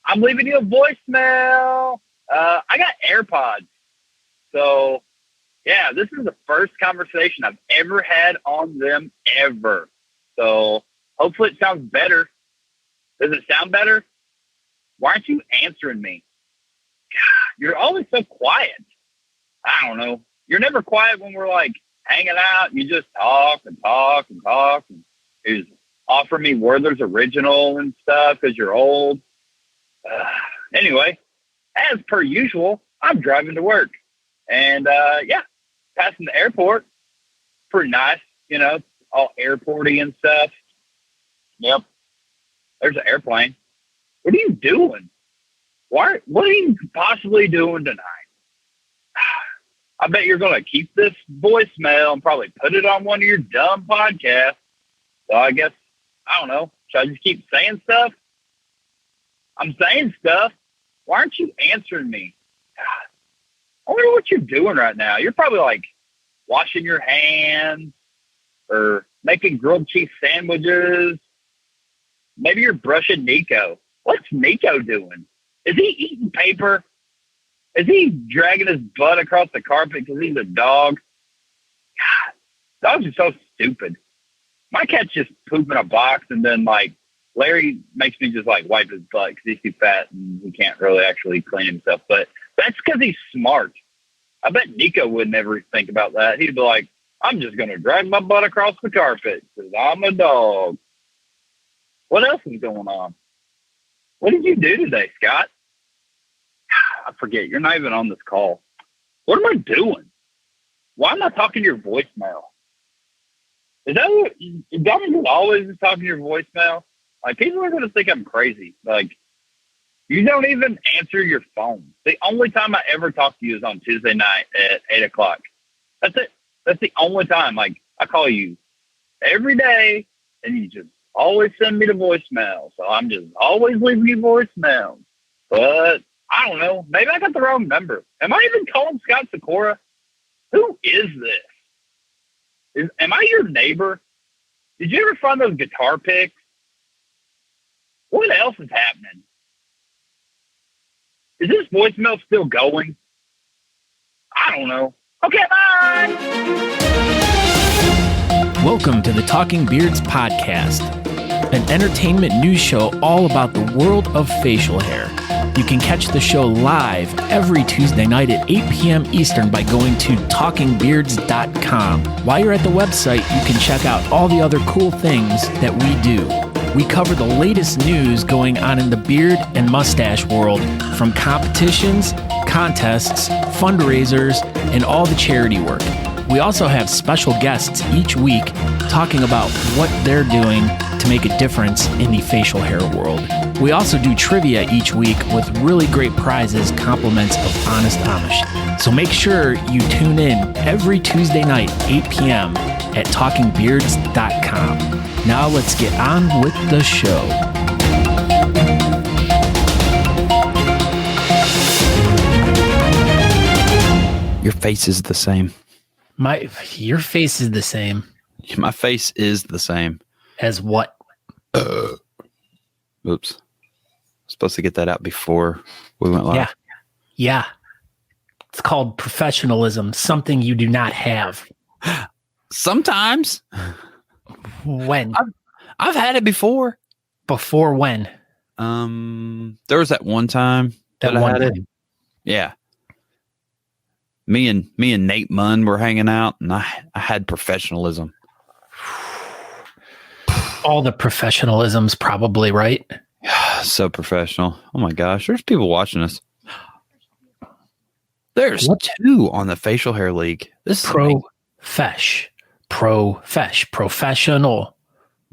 I'm leaving you a voicemail. I got AirPods. So, yeah, this is the first conversation I've ever had on them ever. So, hopefully it sounds better. Does it sound better? Why aren't you answering me? God, you're always so quiet. I don't know. You're never quiet when we're like hanging out. You just talk and talk and talk. And you just offer me Werther's Original and stuff because you're old. Anyway, as per usual, I'm driving to work. And, yeah, passing the airport. Pretty nice, you know, all airporty and stuff. Yep. There's an airplane. What are you doing? What are you possibly doing tonight? I bet you're going to keep this voicemail and probably put it on one of your dumb podcasts. So I guess, I don't know. Should I just keep saying stuff? I'm saying stuff. Why aren't you answering me? God, I wonder what you're doing right now. You're probably like washing your hands or making grilled cheese sandwiches. Maybe you're brushing Nico. What's Nico doing? Is he eating paper? Is he dragging his butt across the carpet because he's a dog? God, dogs are so stupid. My cat's just poop in a box, and then, like, Larry makes me just, like, wipe his butt because he's too fat and he can't really actually clean himself. But that's because he's smart. I bet Nico would never think about that. He'd be like, I'm just going to drag my butt across the carpet because I'm a dog. What else is going on? What did you do today, Scott? I forget. You're not even on this call. What am I doing? Why am I talking to your voicemail? Is that always talking to your voicemail? Like, people are going to think I'm crazy. Like, you don't even answer your phone. The only time I ever talk to you is on Tuesday night at 8 o'clock. That's it. That's the only time. Like, I call you every day, and you just always send me the voicemail. So I'm just always leaving you voicemails. But I don't know. Maybe I got the wrong number. Am I even calling Scott Sikora? Who is this? Am I your neighbor? Did you ever find those guitar picks? What else is happening? Is this voicemail still going? I don't know. Okay, bye! Welcome to the Talking Beards podcast, an entertainment news show all about the world of facial hair. You can catch the show live every Tuesday night at 8 p.m. Eastern by going to talkingbeards.com. While you're at the website, you can check out all the other cool things that we do. We cover the latest news going on in the beard and mustache world, from competitions, contests, fundraisers, and all the charity work. We also have special guests each week talking about what they're doing to make a difference in the facial hair world. We also do trivia each week with really great prizes, compliments of Honest Amish. So make sure you tune in every Tuesday night, 8 p.m. at talkingbeards.com. Now let's get on with the show. Your face is the same. Your face is the same. My face is the same. As what? Oops. Supposed to get that out before we went live. Yeah. It's called professionalism, something you do not have. Sometimes. When? I've had it before. Before when? There was that one time that I had it. Yeah. Me and Nate Munn were hanging out, and I had professionalism. All the professionalism's probably right. So professional. Oh my gosh, there's people watching us. There's two on the facial hair league. This is professional.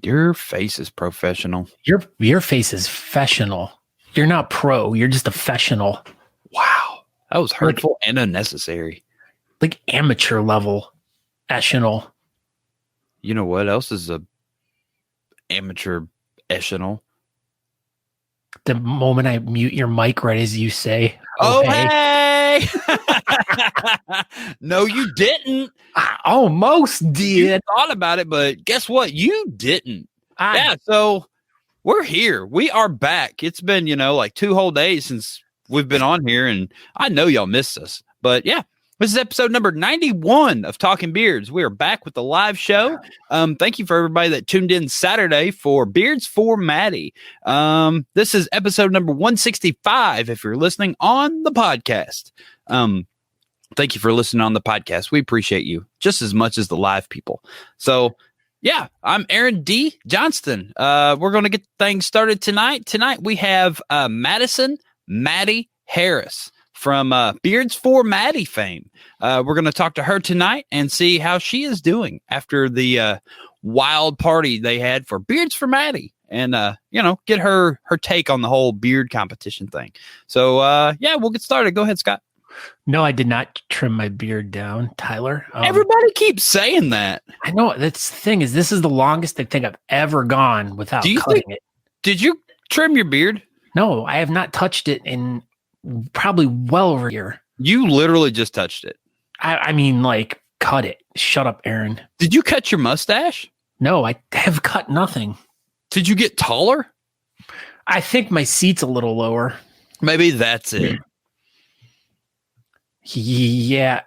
Your face is professional. Your face is fashional. You're not pro. You're just a fashional. Wow, that was hurtful and unnecessary. Like amateur level, fashional. You know what else is a amateur echelon? The moment I mute your mic right as you say, "Oh hey!" No, you didn't. I almost did. You thought about it, but guess what? You didn't. Yeah. So we're here. We are back. It's been, like 2 whole days since we've been on here, and I know y'all missed us. But yeah, this is episode number 91 of Talking Beards. We are back with the live show. Thank you for everybody that tuned in Saturday for Beards for Maddie. This is episode number 165 if you're listening on the podcast. Thank you for listening on the podcast. We appreciate you just as much as the live people. So, yeah, I'm Aaron D. Johnston. We're going to get things started tonight. Tonight we have Maddie Harris from Beards for Maddie fame. We're going to talk to her tonight and see how she is doing after the wild party they had for Beards for Maddie, and get her take on the whole beard competition thing. So yeah, we'll get started. Go ahead, Scott. No, I did not trim my beard down, Tyler. Everybody keeps saying that. I know. That's the thing is, this is the longest I think I've ever gone without cutting it. Did you trim your beard? No, I have not touched it in probably well over a year. You literally just touched it. I mean, like, cut it. Shut up, Aaron. Did you cut your mustache? No, I have cut nothing. Did you get taller? I think my seat's a little lower. Maybe that's it. Yeah,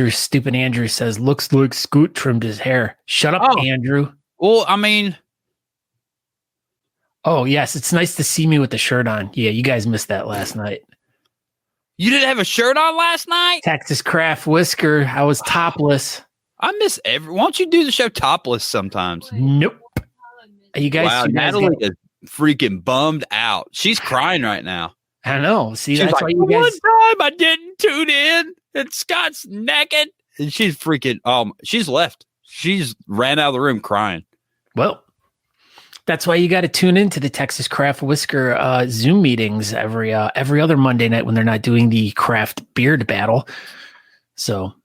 stupid Andrew says, looks like Scoot trimmed his hair. Shut up, Andrew. Well, I mean. Oh, yes, it's nice to see me with the shirt on. Yeah, you guys missed that last night. You didn't have a shirt on last night? Texas Craft Whisker. I was topless. I miss why don't you do the show topless sometimes? Nope. You guys. Wow, Natalie is freaking bummed out. She's crying right now. I know. See, she's that's like, why you guys. One time I didn't tune in, and Scott's naked, and she's freaking. She's left. She's ran out of the room crying. Well, that's why you got to tune into the Texas Craft Whisker Zoom meetings every other Monday night when they're not doing the craft beard battle. So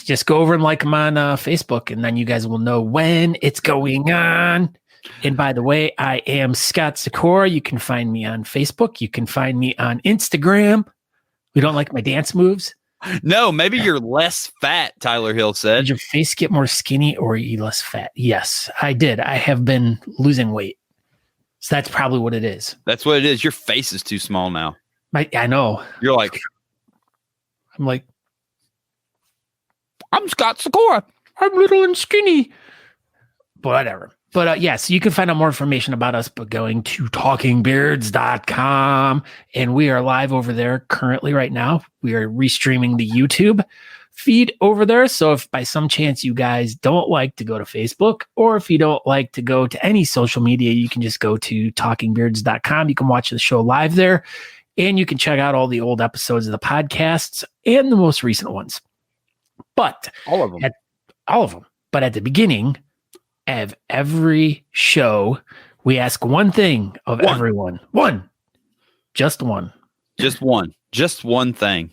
just go over and like them on Facebook, and then you guys will know when it's going on. And by the way, I am Scott Sikora. You can find me on Facebook. You can find me on Instagram. We don't like my dance moves. No, maybe you're less fat, Tyler Hill said. Did your face get more skinny or are you less fat? Yes, I did. I have been losing weight. So that's probably what it is. That's what it is. Your face is too small now. I know. You're like. I'm Scott Sikora. I'm little and skinny. But whatever. But so you can find out more information about us by going to talkingbeards.com. And we are live over there currently right now. We are restreaming the YouTube feed over there. So if by some chance you guys don't like to go to Facebook, or if you don't like to go to any social media, you can just go to talkingbeards.com. You can watch the show live there, and you can check out all the old episodes of the podcasts and the most recent ones. But all of them. But at the beginning of every show, we ask one thing of everyone. Just one thing.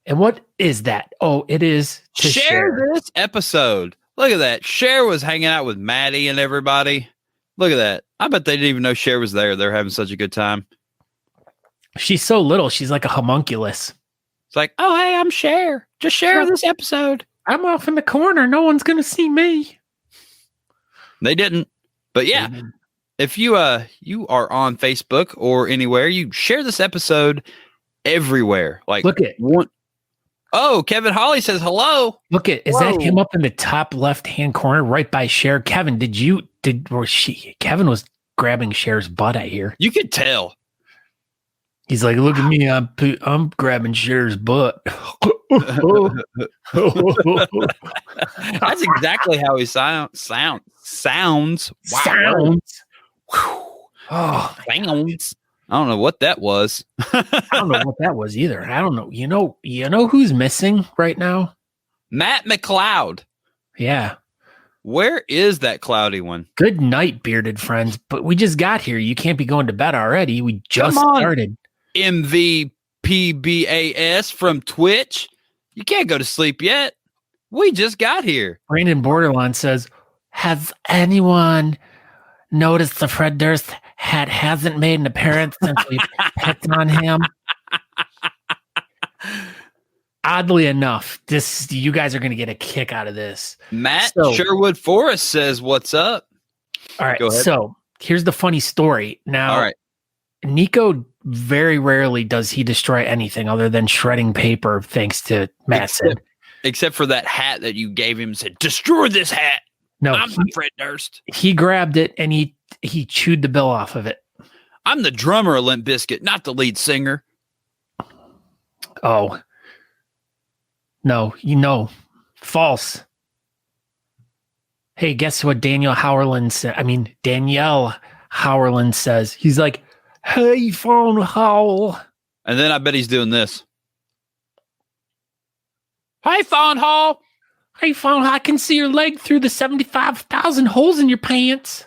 And what is that? Oh, it is to share this episode. Look at that. Cher was hanging out with Maddie and everybody. Look at that. I bet they didn't even know Cher was there. They're having such a good time. She's so little. She's like a homunculus. It's like, oh, hey, I'm Cher. Just share this episode. I'm off in the corner. No one's going to see me. They didn't. But yeah, if you are on Facebook or anywhere, you share this episode everywhere. Like, look at one. Oh, Kevin Hawley says hello. Look at, is that him up in the top left-hand corner right by Cher? Kevin, Kevin was grabbing Cher's butt, I hear. You could tell. He's like, look at me, I'm grabbing Cher's butt. That's exactly how he sounds. Wow. Sounds. Oh, sounds. I don't know what that was. I don't know what that was either. I don't know. You know who's missing right now? Matt McLeod. Yeah. Where is that cloudy one? Good night, bearded friends. But we just got here. You can't be going to bed already. We just started. MVPBAS from Twitch. You can't go to sleep yet. We just got here. Brandon Borderline says, has anyone noticed the Fred Durst hat hasn't made an appearance since we picked on him? Oddly enough, you guys are going to get a kick out of this. Matt Sherwood Forrest says, what's up? All right. So here's the funny story. Now, All right. Nico, very rarely does he destroy anything other than shredding paper, thanks to Madsen. Except for that hat that you gave him and said, destroy this hat. No, I'm not Fred Durst. He grabbed it and he chewed the bill off of it. I'm the drummer of Limp Bizkit, not the lead singer. Oh. No, false. Hey, guess what Danielle Howerland says? He's like, hey, phone Howell. And then I bet he's doing this. Hey, phone Hall. Hey, phone, I can see your leg through the 75,000 holes in your pants.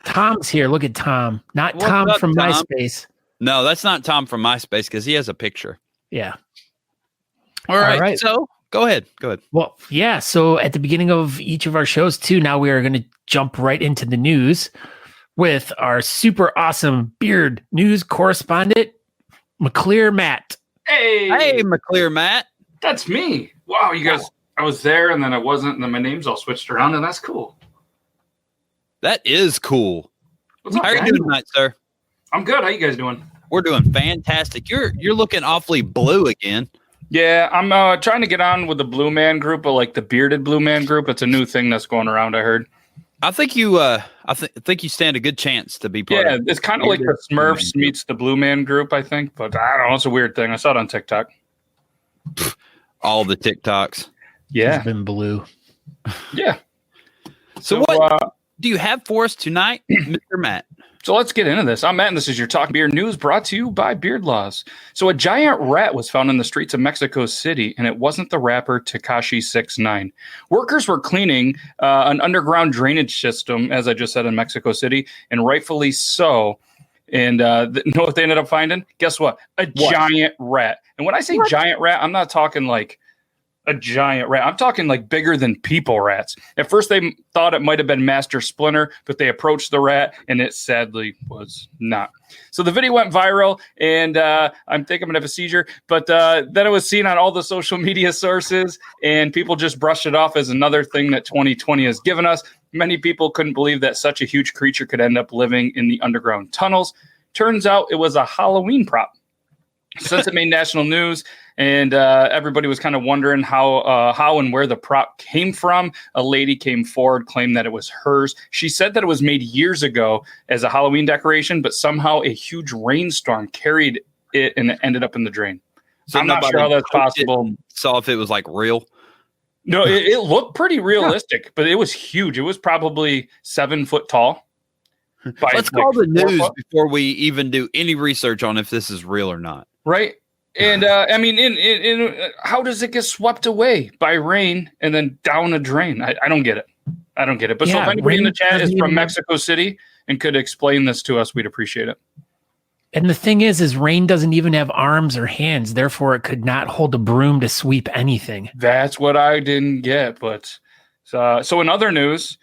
Tom's here. Look at Tom. Not What's Tom up, from Tom? MySpace. No, that's not Tom from MySpace because he has a picture. Yeah. All right. So go ahead. Well, yeah. So at the beginning of each of our shows, too, now we are going to jump right into the news with our super awesome beard news correspondent, McClear Matt. Hey, McClear Matt. That's me. Wow, you guys, I was there and then I wasn't, and then my name's all switched around, and that's cool. That is cool. What's up, How are you guys? doing tonight, sir? I'm good. How you guys doing? We're doing fantastic. You're looking awfully blue again. Yeah, I'm trying to get on with the Blue Man group, but like the bearded Blue Man group. It's a new thing that's going around, I heard. I think you think you stand a good chance to be part Yeah, of it. it's kind of like the Smurfs meets the Blue Man group, I think. But I don't know. It's a weird thing. I saw it on TikTok. All the TikToks. Yeah. He's been blue. Yeah. So what do you have for us tonight, Mr. Matt? So let's get into this. I'm Matt, and this is your Talk Beard News brought to you by Beard Laws. So a giant rat was found in the streets of Mexico City, and it wasn't the rapper Tekashi 6ix9ine. Workers were cleaning an underground drainage system, as I just said, in Mexico City, and rightfully so. And know what they ended up finding? Guess what? Giant rat. And when I say giant rat, I'm not talking like a giant rat. I'm talking like bigger than people rats. At first, they thought it might have been Master Splinter, but they approached the rat, and it sadly was not. So the video went viral, and I think I'm going to have a seizure. But then it was seen on all the social media sources, and people just brushed it off as another thing that 2020 has given us. Many people couldn't believe that such a huge creature could end up living in the underground tunnels. Turns out it was a Halloween prop. Since it made national news, and everybody was kind of wondering how and where the prop came from, a lady came forward, claimed that it was hers. She said that it was made years ago as a Halloween decoration, but somehow a huge rainstorm carried it and it ended up in the drain. So I'm not sure how that's possible. Saw if it was like real. No, it looked pretty realistic, but it was huge. It was probably 7 foot tall. Let's call the news before we even do any research on if this is real or not. Right. And I mean, in how does it get swept away by rain and then down a drain? I don't get it. But so if anybody in the chat is from Mexico City and could explain this to us, we'd appreciate it. And the thing is rain doesn't even have arms or hands. Therefore, it could not hold a broom to sweep anything. That's what I didn't get. But so in other news,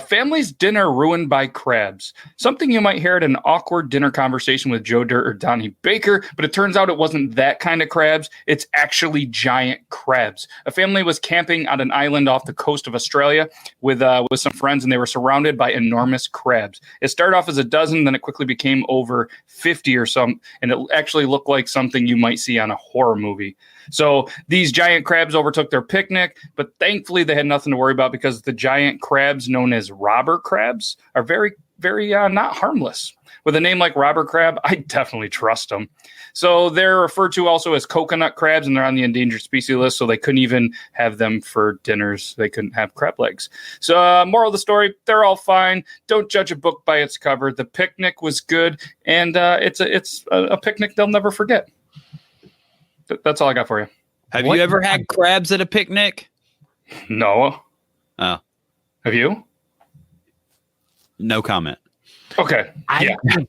family's dinner ruined by crabs. Something you might hear at an awkward dinner conversation with Joe Dirt or Donnie Baker, but it turns out it wasn't that kind of crabs. It's actually giant crabs. A family was camping on an island off the coast of Australia with some friends, and they were surrounded by enormous crabs. It started off as a dozen, then it quickly became over 50 or something, and it actually looked like something you might see on a horror movie. So these giant crabs overtook their picnic, but thankfully they had nothing to worry about because the giant crabs known as robber crabs are very, very not harmless. With a name like robber crab, I definitely trust them. So they're referred to also as coconut crabs, and they're on the endangered species list, so they couldn't even have them for dinners. They couldn't have crab legs. So moral of the story, they're all fine. Don't judge a book by its cover. The picnic was good, and it's a picnic they'll never forget. That's all I got for you. Have you ever had crabs at a picnic? No. Oh. Have you? No comment. Okay.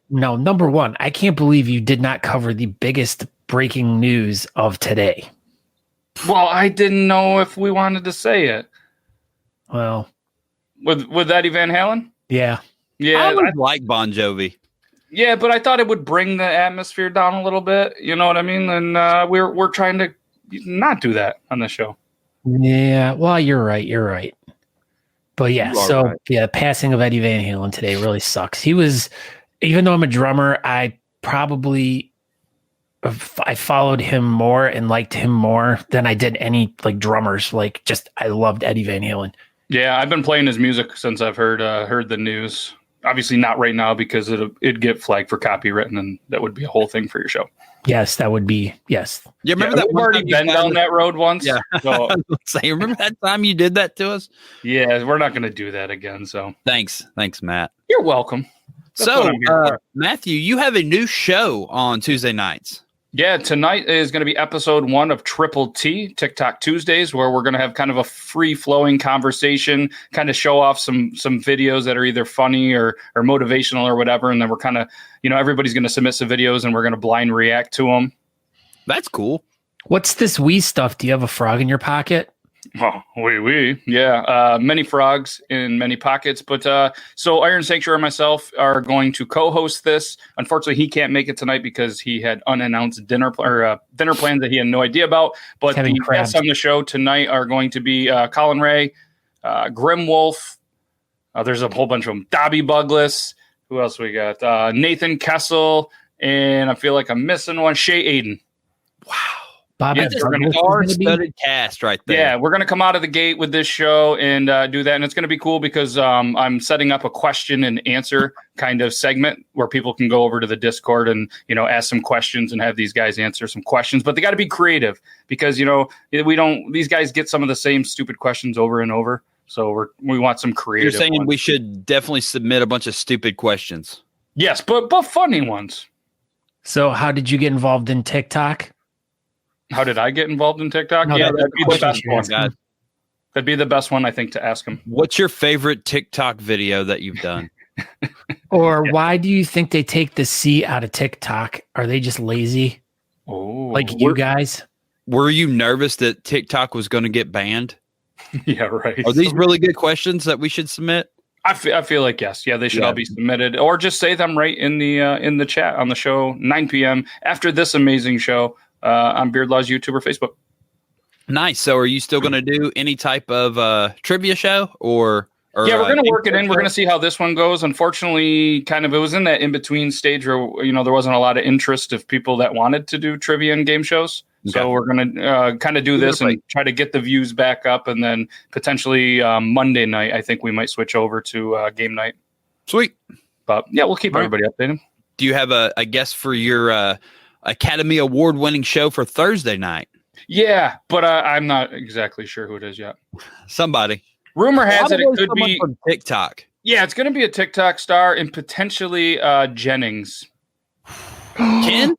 No, number one, I can't believe you did not cover the biggest breaking news of today. Well, I didn't know if we wanted to say it. Well. With Eddie Van Halen? Yeah. Yeah. I would like Bon Jovi. Yeah, but I thought it would bring the atmosphere down a little bit. You know what I mean? And we're trying to not do that on the show. Yeah, well, you're right. But yeah, You are so right. yeah, passing of Eddie Van Halen today really sucks. He was, even though I'm a drummer, I followed him more and liked him more than I did any like drummers. Like just I loved Eddie Van Halen. Yeah, I've been playing his music since I've heard the news. Obviously not right now because it'd get flagged for copyright, and that would be a whole thing for your show. Yes, that would be yes. You remember that we've one already time you been down that road once. Yeah. So, Say, remember that time you did that to us? yeah, we're not going to do that again. So Thanks, Matt. you're welcome. That's what So, I'm here for. Matthew, you have a new show on Tuesday nights. Yeah, tonight is going to be episode 1 of Triple T, TikTok Tuesdays, where we're going to have kind of a free-flowing conversation, kind of show off some videos that are either funny or motivational or whatever, and then we're kind of, everybody's going to submit some videos, and we're going to blind react to them. That's cool. What's this Wii stuff? Do you have a frog in your pocket? Oh, yeah. Many frogs in many pockets. But so Iron Sanctuary and myself are going to co-host this. Unfortunately, he can't make it tonight because he had unannounced dinner plans that he had no idea about. But the guests on the show tonight are going to be Colin Ray, Grimwolf. There's a whole bunch of them. Dobby Bugless. Who else we got? Nathan Kessel. And I feel like I'm missing one. Shay Aiden. Wow. Bobby, Yes, we're An star-studded cast right there. Yeah, we're going to come out of the gate with this show and do that. And it's going to be cool because I'm setting up a question and answer kind of segment where people can go over to the Discord and, ask some questions and have these guys answer some questions. But they got to be creative because, these guys get some of the same stupid questions over and over. So we want some creative You're saying ones. we should definitely submit a bunch of stupid questions. Yes, but funny ones. So how did you get involved in TikTok? How did I get involved in TikTok? No, That'd be the best one. Guys. That'd be the best one, I think, to ask him. What's your favorite TikTok video that you've done? Or why do you think they take the C out of TikTok? Are they just lazy? Oh, Like you guys? Were you nervous that TikTok was going to get banned? Yeah, right. Are these really good questions that we should submit? I feel like yes. Yeah, they should all be submitted, or just say them right in the chat on the show, 9 p.m. after this amazing show on Beard Laws YouTube or Facebook. Nice. So are you still going to do any type of trivia show or yeah, we're going to work it in. We're going to see how this one goes. Unfortunately, kind of it was in that in-between stage where, there wasn't a lot of interest of people that wanted to do trivia and game shows. Okay. So we're going to kind of do this and try to get the views back up. And then potentially Monday night, I think we might switch over to game night. Sweet. But yeah, we'll keep everybody updated. Do you have a guest for your Academy Award winning show for Thursday night? Yeah, but I'm not exactly sure who it is yet. Somebody. Rumor has it could be from TikTok. Yeah, it's going to be a TikTok star and potentially Jennings. Ken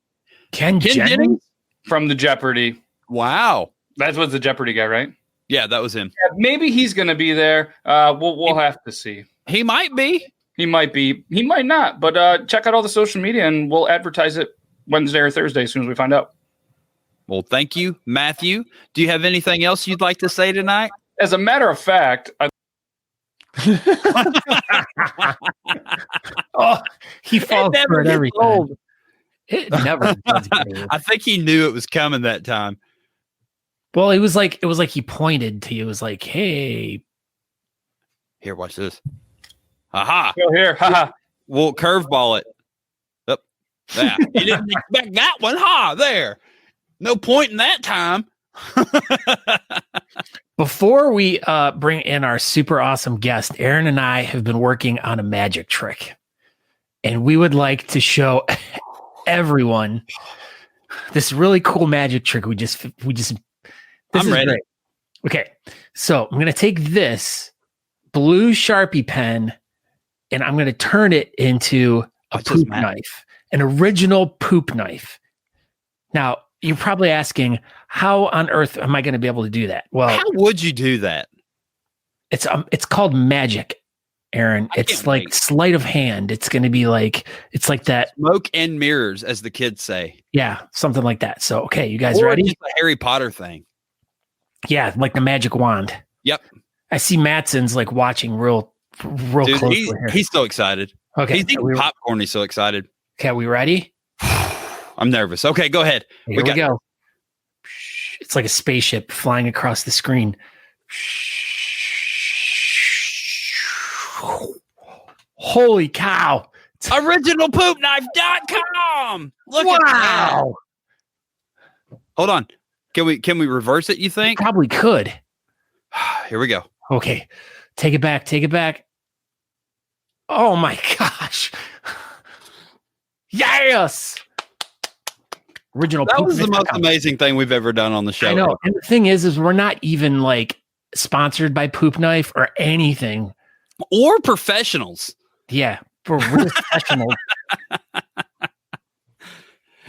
Jennings? From the Jeopardy. Wow. That was the Jeopardy guy, right? Yeah, that was him. Yeah, maybe he's going to be there. We'll have to see. He might be. He might be. He might not. But check out all the social media, and we'll advertise it Wednesday or Thursday as soon as we find out. Well, thank you, Matthew. Do you have anything else you'd like to say tonight? As a matter of fact, He falls for it every time. It never does get old. I think he knew it was coming that time. Well, it was like he pointed to you. It was like, hey. Here, watch this. Aha. Go here. Haha. We'll curveball it. Up. Yeah. You didn't expect that one. Ha, there. No point in that time. Before we bring in our super awesome guest, Aaron and I have been working on a magic trick, and we would like to show everyone this really cool magic trick. I'm ready. Great. Okay, so I'm going to take this blue Sharpie pen, and I'm going to turn it into a poop knife, an original poop knife. Now, you're probably asking, how on earth am I going to be able to do that? Well, how would you do that? It's called magic, Aaron. It's like sleight of hand. It's going to be like, it's like that. Smoke and mirrors, as the kids say. Yeah, something like that. So, okay, you guys ready? Just a Harry Potter thing. Yeah, like the magic wand. Yep. I see Mattson's like watching real Dude, closely here. He's so excited. Okay. He's eating popcorn. He's so excited. Okay, are we ready? I'm nervous. Okay, go ahead. Here we go. It's like a spaceship flying across the screen. Holy cow. Originalpoopknife.com. Look at that. Hold on. Can we reverse it, you think? Probably could. Here we go. Okay. Take it back. Oh my gosh. Yes. Original That was the most Poop.com. amazing thing we've ever done on the show. I know. And the thing is we're not even like sponsored by Poop Knife or anything. Or professionals. Yeah. We're professionals.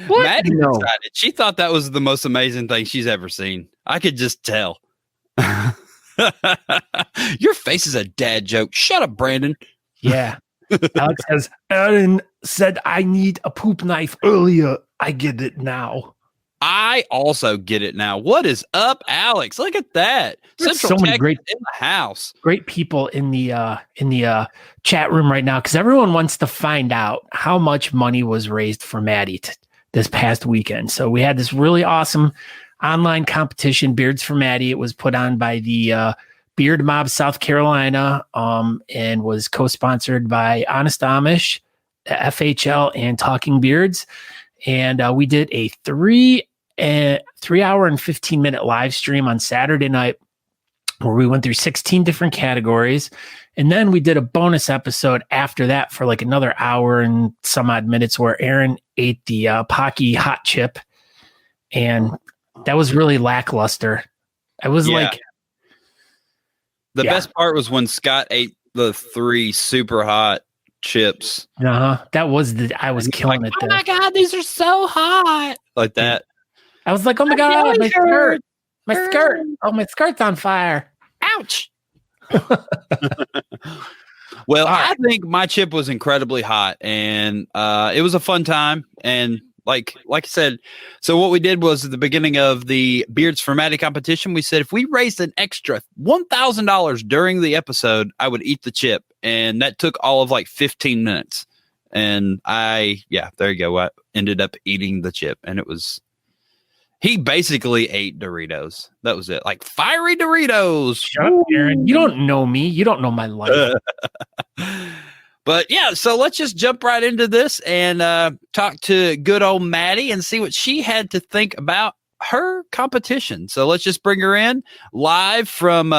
Maddie decided. She thought that was the most amazing thing she's ever seen. I could just tell. Your face is a dad joke. Shut up, Brandon. Yeah. Alex says, Aaron said I need a poop knife earlier. I get it now. I also get it now. What is up, Alex? Look at that. There's Central so many Texas great in the house. Great people in the chat room right now because everyone wants to find out how much money was raised for Maddie this past weekend. So we had this really awesome online competition, Beards for Maddie. It was put on by the Beard Mob South Carolina and was co-sponsored by Honest Amish, FHL, and Talking Beards. And we did a 3 hour and 15-minute live stream on Saturday night where we went through 16 different categories. And then we did a bonus episode after that for like another hour and some odd minutes where Aaron ate the Pocky hot chip. And that was really lackluster. I was like... The best part was when Scott ate the 3 super hot chips. That was I was killing it. Oh my God, these are so hot. Like that. I was like, oh my God, my skirt. Oh, my skirt's on fire. Ouch. Well, I think my chip was incredibly hot and it was a fun time. And like I said, so what we did was at the beginning of the Beards for Maddie competition, we said if we raised an extra $1,000 during the episode, I would eat the chip. And that took all of like 15 minutes. And there you go. I ended up eating the chip. And he basically ate Doritos. That was it. Like fiery Doritos. Shut up, Aaron. You don't know me. You don't know my life. But yeah, so let's just jump right into this and talk to good old Maddie and see what she had to think about her competition. So let's just bring her in live from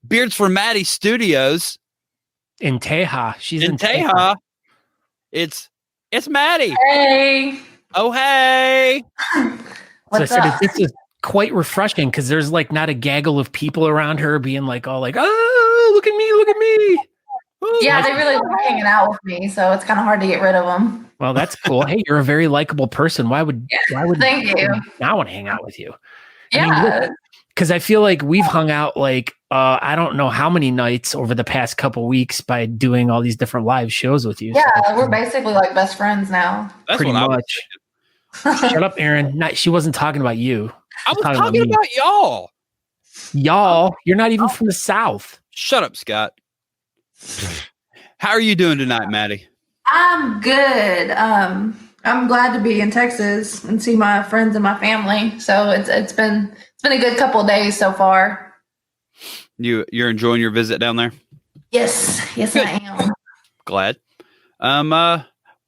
Beards for Maddie Studios in Teja. She's in Teja. It's Maddie. Hey. Oh, hey. What's up? This is quite refreshing because there's like not a gaggle of people around her being like all like, oh, look at me. Ooh, yeah, they really like hanging out with me, so it's kind of hard to get rid of them. Well, that's cool. Hey, you're a very likable person. Why would Thank you. I want to hang out with you? Yeah. Because I feel like we've hung out like I don't know how many nights over the past couple weeks by doing all these different live shows with you. Yeah, so we're basically like best friends now. That's pretty much. Shut up, Aaron. She wasn't talking about you. I was talking about y'all. Y'all, you're not even from the South. Shut up, Scott. How are you doing tonight, Maddie? I'm good. I'm glad to be in Texas and see my friends and my family. So it's been a good couple of days so far. You're enjoying your visit down there? Yes, I am. Glad.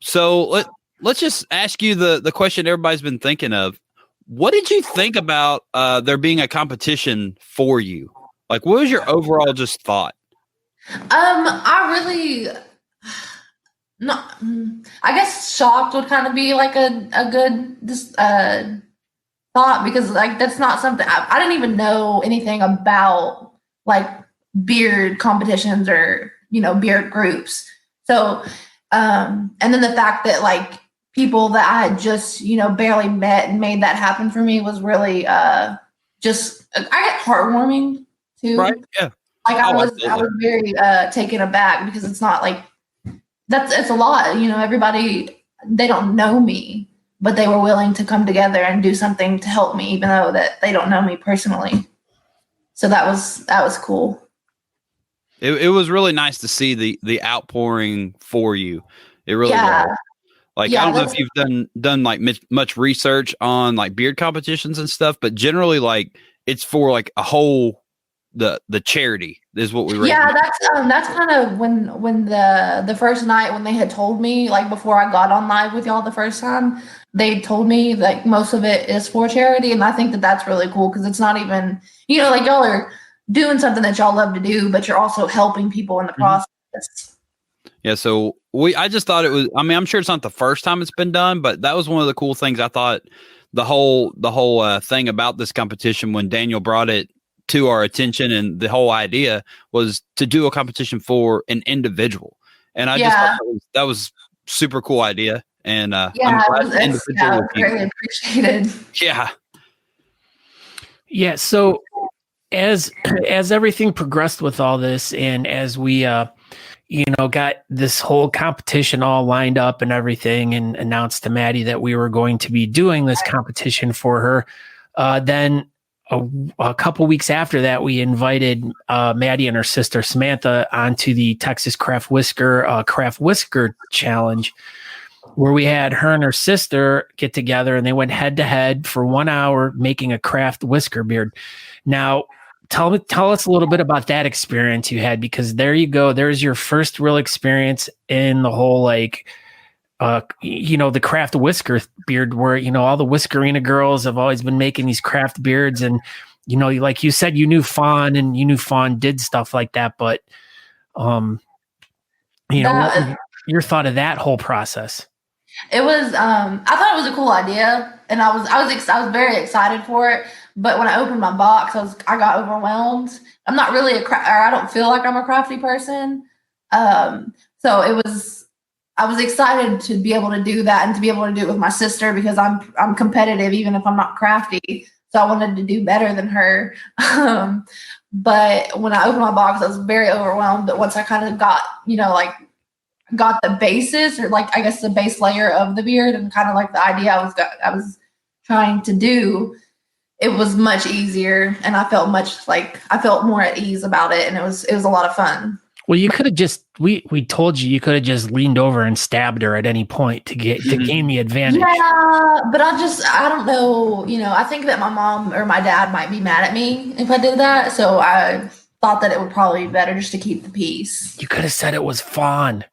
So let's just ask you the question everybody's been thinking of. What did you think about there being a competition for you? Like, what was your overall just thought? I really I guess shocked would kind of be like a good thought because like that's not something I didn't even know anything about like beard competitions or beard groups. So and then the fact that like people that I had just barely met and made that happen for me was really just I get heartwarming too. Right? Yeah. Like I was very taken aback because it's not like it's a lot. Everybody, they don't know me, but they were willing to come together and do something to help me, even though that they don't know me personally. So that was cool. It was really nice to see the outpouring for you. It really was. Like, I don't know if you've done like much research on like beard competitions and stuff, but generally like it's for like a whole the charity is what we were. Yeah, that's kind of when the first night when they had told me, like before I got on live with y'all the first time, they told me like most of it is for charity, and I think that that's really cool because it's not even, you know, like y'all are doing something that y'all love to do, but you're also helping people in the process. Yeah, so I just thought it was, I mean, I'm sure it's not the first time it's been done, but that was one of the cool things. I thought the whole thing about this competition when Daniel brought it to our attention and the whole idea was to do a competition for an individual. And I just thought that was super cool idea. And I'm glad the individual was greatly appreciated. Yeah. Yeah. So as everything progressed with all this, and as we got this whole competition all lined up and everything, and announced to Maddie that we were going to be doing this competition for her, then a couple weeks after that, we invited Maddie and her sister Samantha onto the Texas Craft Whisker Challenge, where we had her and her sister get together and they went head to head for 1 hour making a craft whisker beard. Now, tell us a little bit about that experience you had, because there you go. There's your first real experience in the whole, like, the craft whisker beard, where, all the Whiskerina girls have always been making these craft beards. And, like you said, you knew Fawn and you knew Fawn did stuff like that. But, what was your thought of that whole process? It was, I thought it was a cool idea, and I was very excited for it. But when I opened my box, I got overwhelmed. I'm not really I don't feel like I'm a crafty person. So I was excited to be able to do that and to be able to do it with my sister, because I'm competitive even if I'm not crafty. So I wanted to do better than her. But when I opened my box, I was very overwhelmed. But once I kind of got, got the basis, or like I guess the base layer of the beard, and kind of like the idea I was trying to do, it was much easier, and I felt more at ease about it, and it was a lot of fun. Well, you could have just we told you could have just leaned over and stabbed her at any point to gain the advantage. Yeah, but I don't know. I think that my mom or my dad might be mad at me if I did that, so I thought that it would probably be better just to keep the peace. You could have said it was Fawn.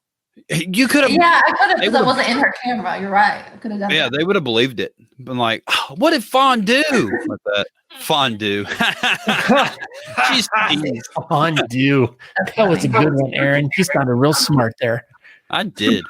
You could have. Yeah, I could have, because I wasn't in her camera. You're right. I could have done that. They would have believed it. Been like, oh, what did Fawn do? Like that. Fondue. She's fondue. That was a good one, Aaron. You sounded real smart there. I did.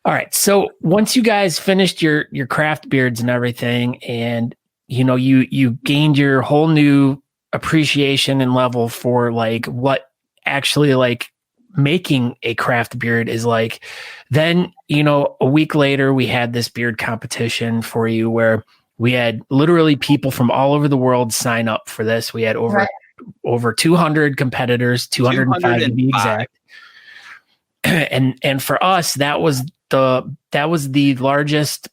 All right. So once you guys finished your craft beards and everything, and you gained your whole new appreciation and level for like what actually like making a craft beard is like, then a week later we had this beard competition for you, where we had literally people from all over the world sign up for this. We had over 200 competitors, 205 to be exact. And for us, that was the largest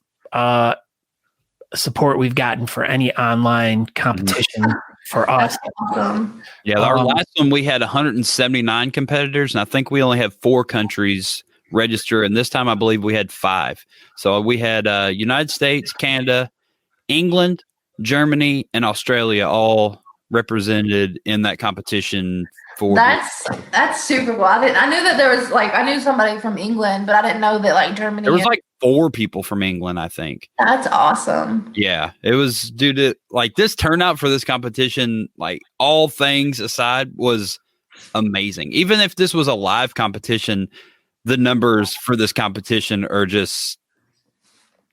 support we've gotten for any online competition for us. Awesome. Yeah, our last one we had 179 competitors, and I think we only have 4 countries register. And this time, I believe we had 5. So we had United States, Canada, England, Germany, and Australia all represented in that competition. That's super cool. I knew that there was I knew somebody from England, but I didn't know that Germany. There was 4 people from England, I think. That's awesome. Yeah, it was due to this turnout for this competition. All things aside, was amazing. Even if this was a live competition, the numbers for this competition are just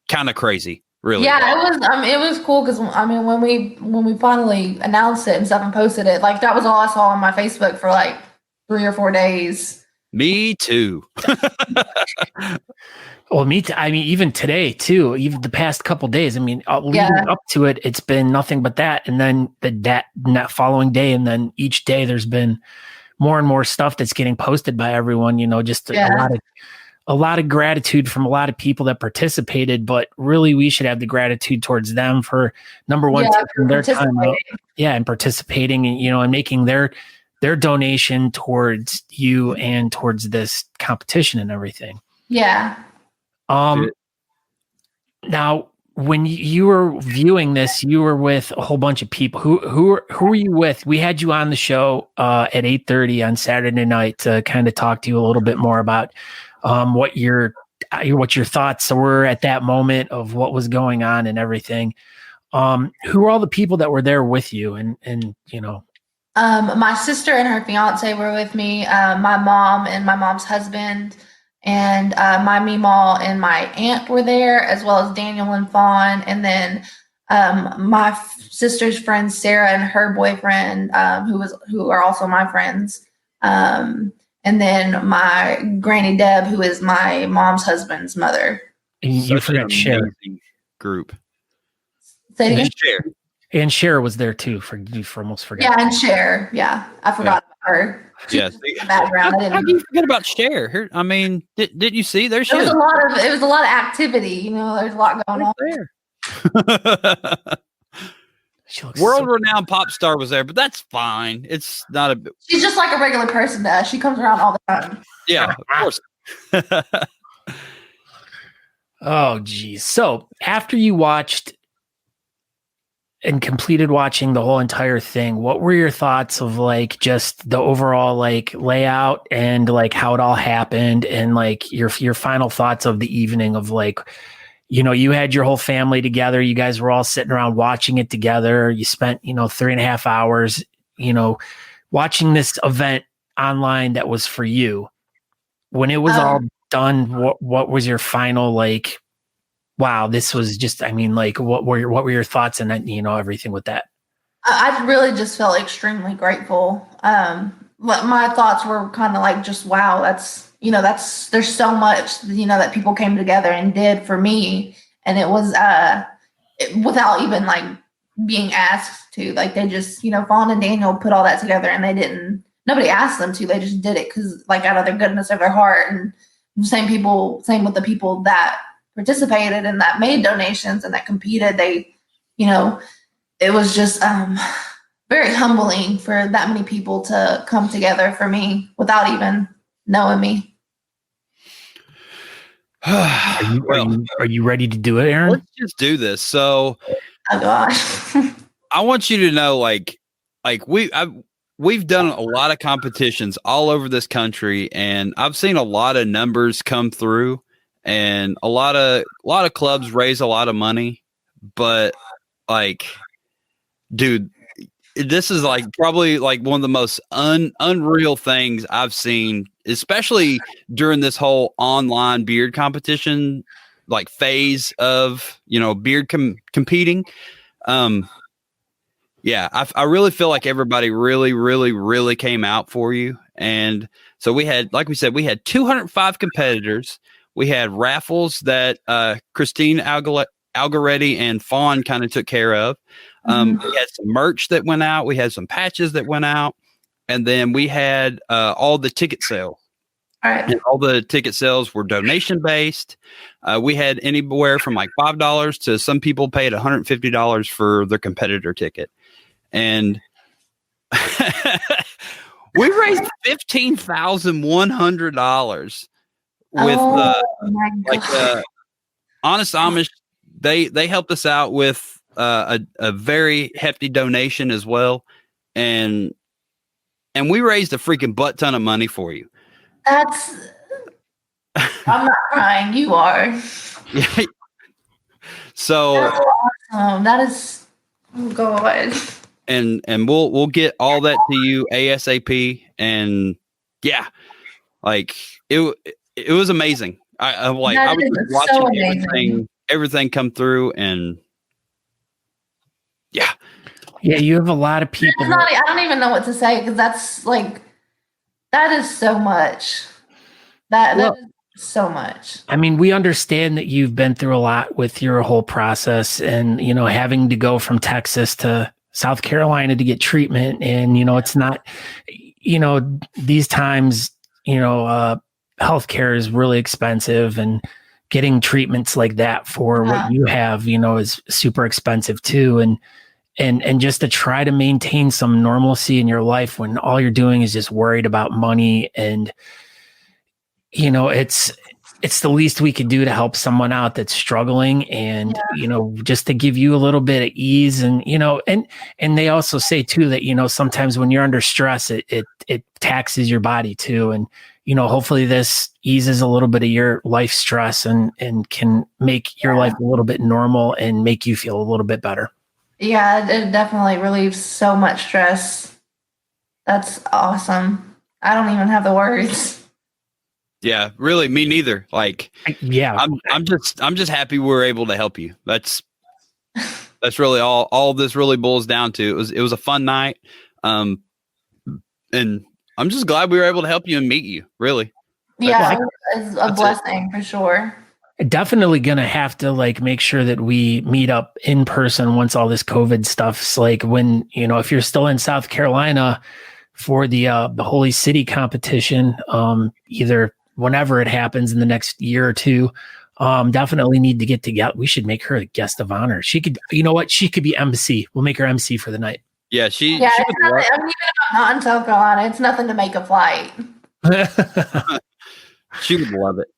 kind of crazy. Really? Yeah, it was cool, because when we finally announced it and stuff and posted it, that was all I saw on my Facebook for 3 or 4 days. Me too. Well, me too. Even today too. Even the past couple days. Leading up to it, it's been nothing but that, and then that following day, and then each day there's been more and more stuff that's getting posted by everyone. Just a lot of gratitude from a lot of people that participated, but really we should have the gratitude towards them for, number one, taking their time out, and participating, and and making their donation towards you and towards this competition and everything. Yeah. Now when you were viewing this, you were with a whole bunch of people. Who were you with? We had you on the show at 8:30 on Saturday night to kind of talk to you a little bit more about what your thoughts were at that moment of what was going on and everything. Who were all the people that were there with you? And you know, my sister and her fiance were with me. My mom and my mom's husband. And my Meemaw and my aunt were there, as well as Daniel and Fawn. And then my sister's friend Sarah and her boyfriend, who are also my friends. And then my Granny Deb, who is my mom's husband's mother. And you forgot Cher. Group. Say it again? Cher. And Cher was there too. You almost forgot. Yeah, and Cher. Yeah, I forgot about her. Yes. Background. How do you forget about Cher? I mean, didn't you see? There she is. It was a lot of activity. You know, there's a lot going on there. World World-renowned pop star was there, but that's fine. It's not a. She's just like a regular person to us. She comes around all the time. Yeah, of course. Oh, geez. So after you watched and completed watching the whole entire thing, what were your thoughts of like just the overall like layout and like how it all happened and like your final thoughts of the evening of like, you know, you had your whole family together. You guys were all sitting around watching it together. You spent, 3.5 hours, watching this event online that was for you. When it was all done, what was your final like, wow, this was just, what were your thoughts and everything with that? I really just felt extremely grateful. My thoughts were kind of like, just, wow, there's so much, that people came together and did for me. And it was, without even like being asked to, like, they just, Fawn and Daniel put all that together and nobody asked them to, they just did it. 'Cause like out of their goodness of their heart, and same with the people that participated and that made donations and that competed. They, it was just very humbling for that many people to come together for me without even knowing me. Are you ready to do it, Aaron? Let's just do this. So, oh gosh, I want you to know, we've done a lot of competitions all over this country, and I've seen a lot of numbers come through. And a lot of clubs raise a lot of money, but like, dude, this is like probably like one of the most unreal things I've seen, especially during this whole online beard competition, like phase of, beard competing. Yeah, I really feel like everybody really, really, really came out for you. And so we had, like we said, we had 205 competitors. We had raffles that Christine Algaretti and Fawn kind of took care of. We had some merch that went out. We had some patches that went out. And then we had all the ticket sales. All right. And all the ticket sales were donation-based. We had anywhere from like $5 to some people paid $150 for their competitor ticket. And we raised $15,100. With Honest Amish, they helped us out with a very hefty donation as well, and we raised a freaking butt ton of money for you. I'm not crying. You are. Yeah. So that's awesome. That is, oh God. And we'll get all that to you ASAP, and yeah, like it was amazing. I was watching everything come through, and yeah. You have a lot of people. I don't even know what to say, because that's like, that is so much. That is so much. We understand that you've been through a lot with your whole process, and having to go from Texas to South Carolina to get treatment, and it's not, these times, healthcare is really expensive, and getting treatments like that for what you have, is super expensive too. And just to try to maintain some normalcy in your life when all you're doing is just worried about money. And, it's it's the least we could do to help someone out that's struggling, and just to give you a little bit of ease. And and they also say too that sometimes when you're under stress, it taxes your body too, and hopefully this eases a little bit of your life stress and can make your life a little bit normal and make you feel a little bit better. Yeah, it definitely relieves so much stress. That's awesome. I don't even have the words. Yeah, really, me neither. Like, yeah, I'm just happy we were able to help you. That's really all this really boils down to. It was a fun night, and I'm just glad we were able to help you and meet you. Really, yeah, it's a blessing for sure. Definitely gonna have to make sure that we meet up in person once all this COVID stuff's when if you're still in South Carolina for the Holy City competition, either whenever it happens in the next year or two, definitely need to get together. We should make her a guest of honor. She could, she could be MC. We'll make her MC for the night. Yeah, she even if I'm not in South Carolina, it's nothing to make a flight. She would love it.